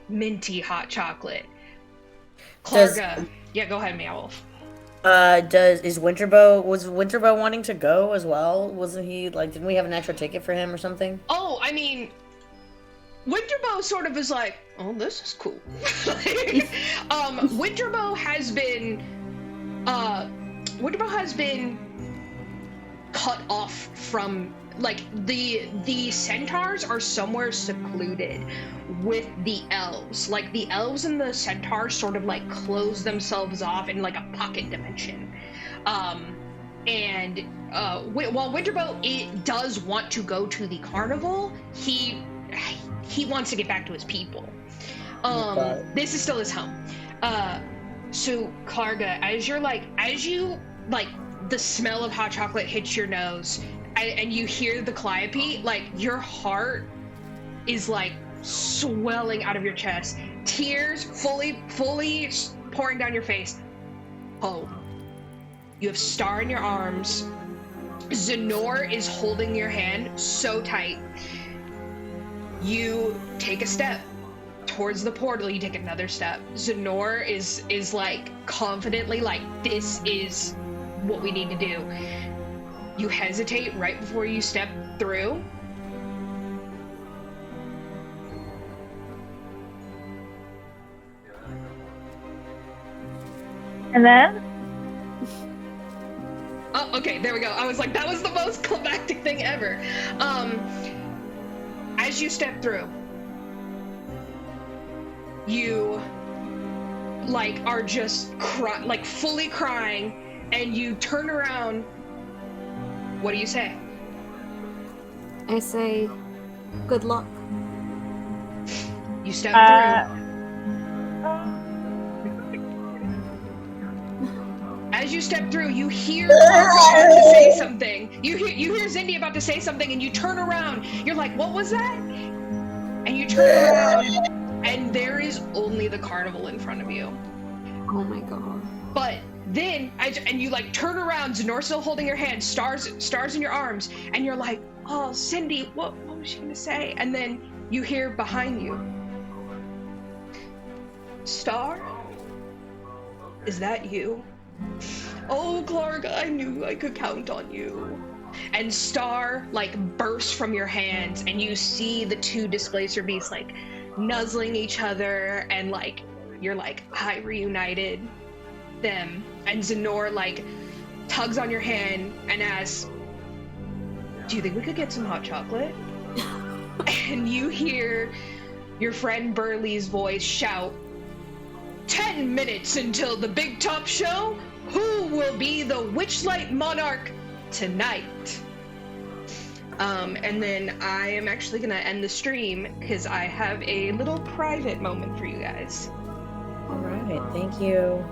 minty hot chocolate. Klarga, yeah, go ahead, Meowolf. Was Winterbow wanting to go as well? Wasn't he like, didn't we have an extra ticket for him or something? Oh, I mean, Winterbow sort of is like, oh, this is cool. Winterbow has been cut off from, like, the centaurs are somewhere secluded with the elves. Like, the elves and the centaurs sort of like close themselves off in like a pocket dimension. While Winterbow does want to go to the carnival, he wants to get back to his people. This is still his home. So Klarga, as you the smell of hot chocolate hits your nose, and you hear the calliope, like your heart is like swelling out of your chest, tears fully pouring down your face. Oh, you have Star in your arms. Zenor is holding your hand so tight. You take a step towards the portal, you take another step. Zenor is like confidently like, this is what we need to do. You hesitate right before you step through. And then? Oh, okay, there we go. I was like, that was the most climactic thing ever. As you step through, you like are just fully crying, and you turn around. What do you say? I say, good luck. You step through. As you step through, you hear Klarga about to say something. You hear Zindi about to say something, and you turn around. You're like, what was that? And you turn around, and there is only the carnival in front of you. Oh my god. But then, and you like turn around, Zenor still holding your hand, stars in your arms, and you're like, oh, Zindi, what was she gonna say? And then you hear behind you, Star? Is that you? Oh, Klarga, I knew I could count on you. And Star like bursts from your hands, and you see the two Displacer beasts like nuzzling each other, and like you're like, I reunited them. And Zenor like tugs on your hand and asks, do you think we could get some hot chocolate? And you hear your friend Burley's voice shout, 10 minutes until the big top show? Who will be the Witchlight monarch tonight? And then I am actually gonna end the stream because I have a little private moment for you guys. All right, thank you.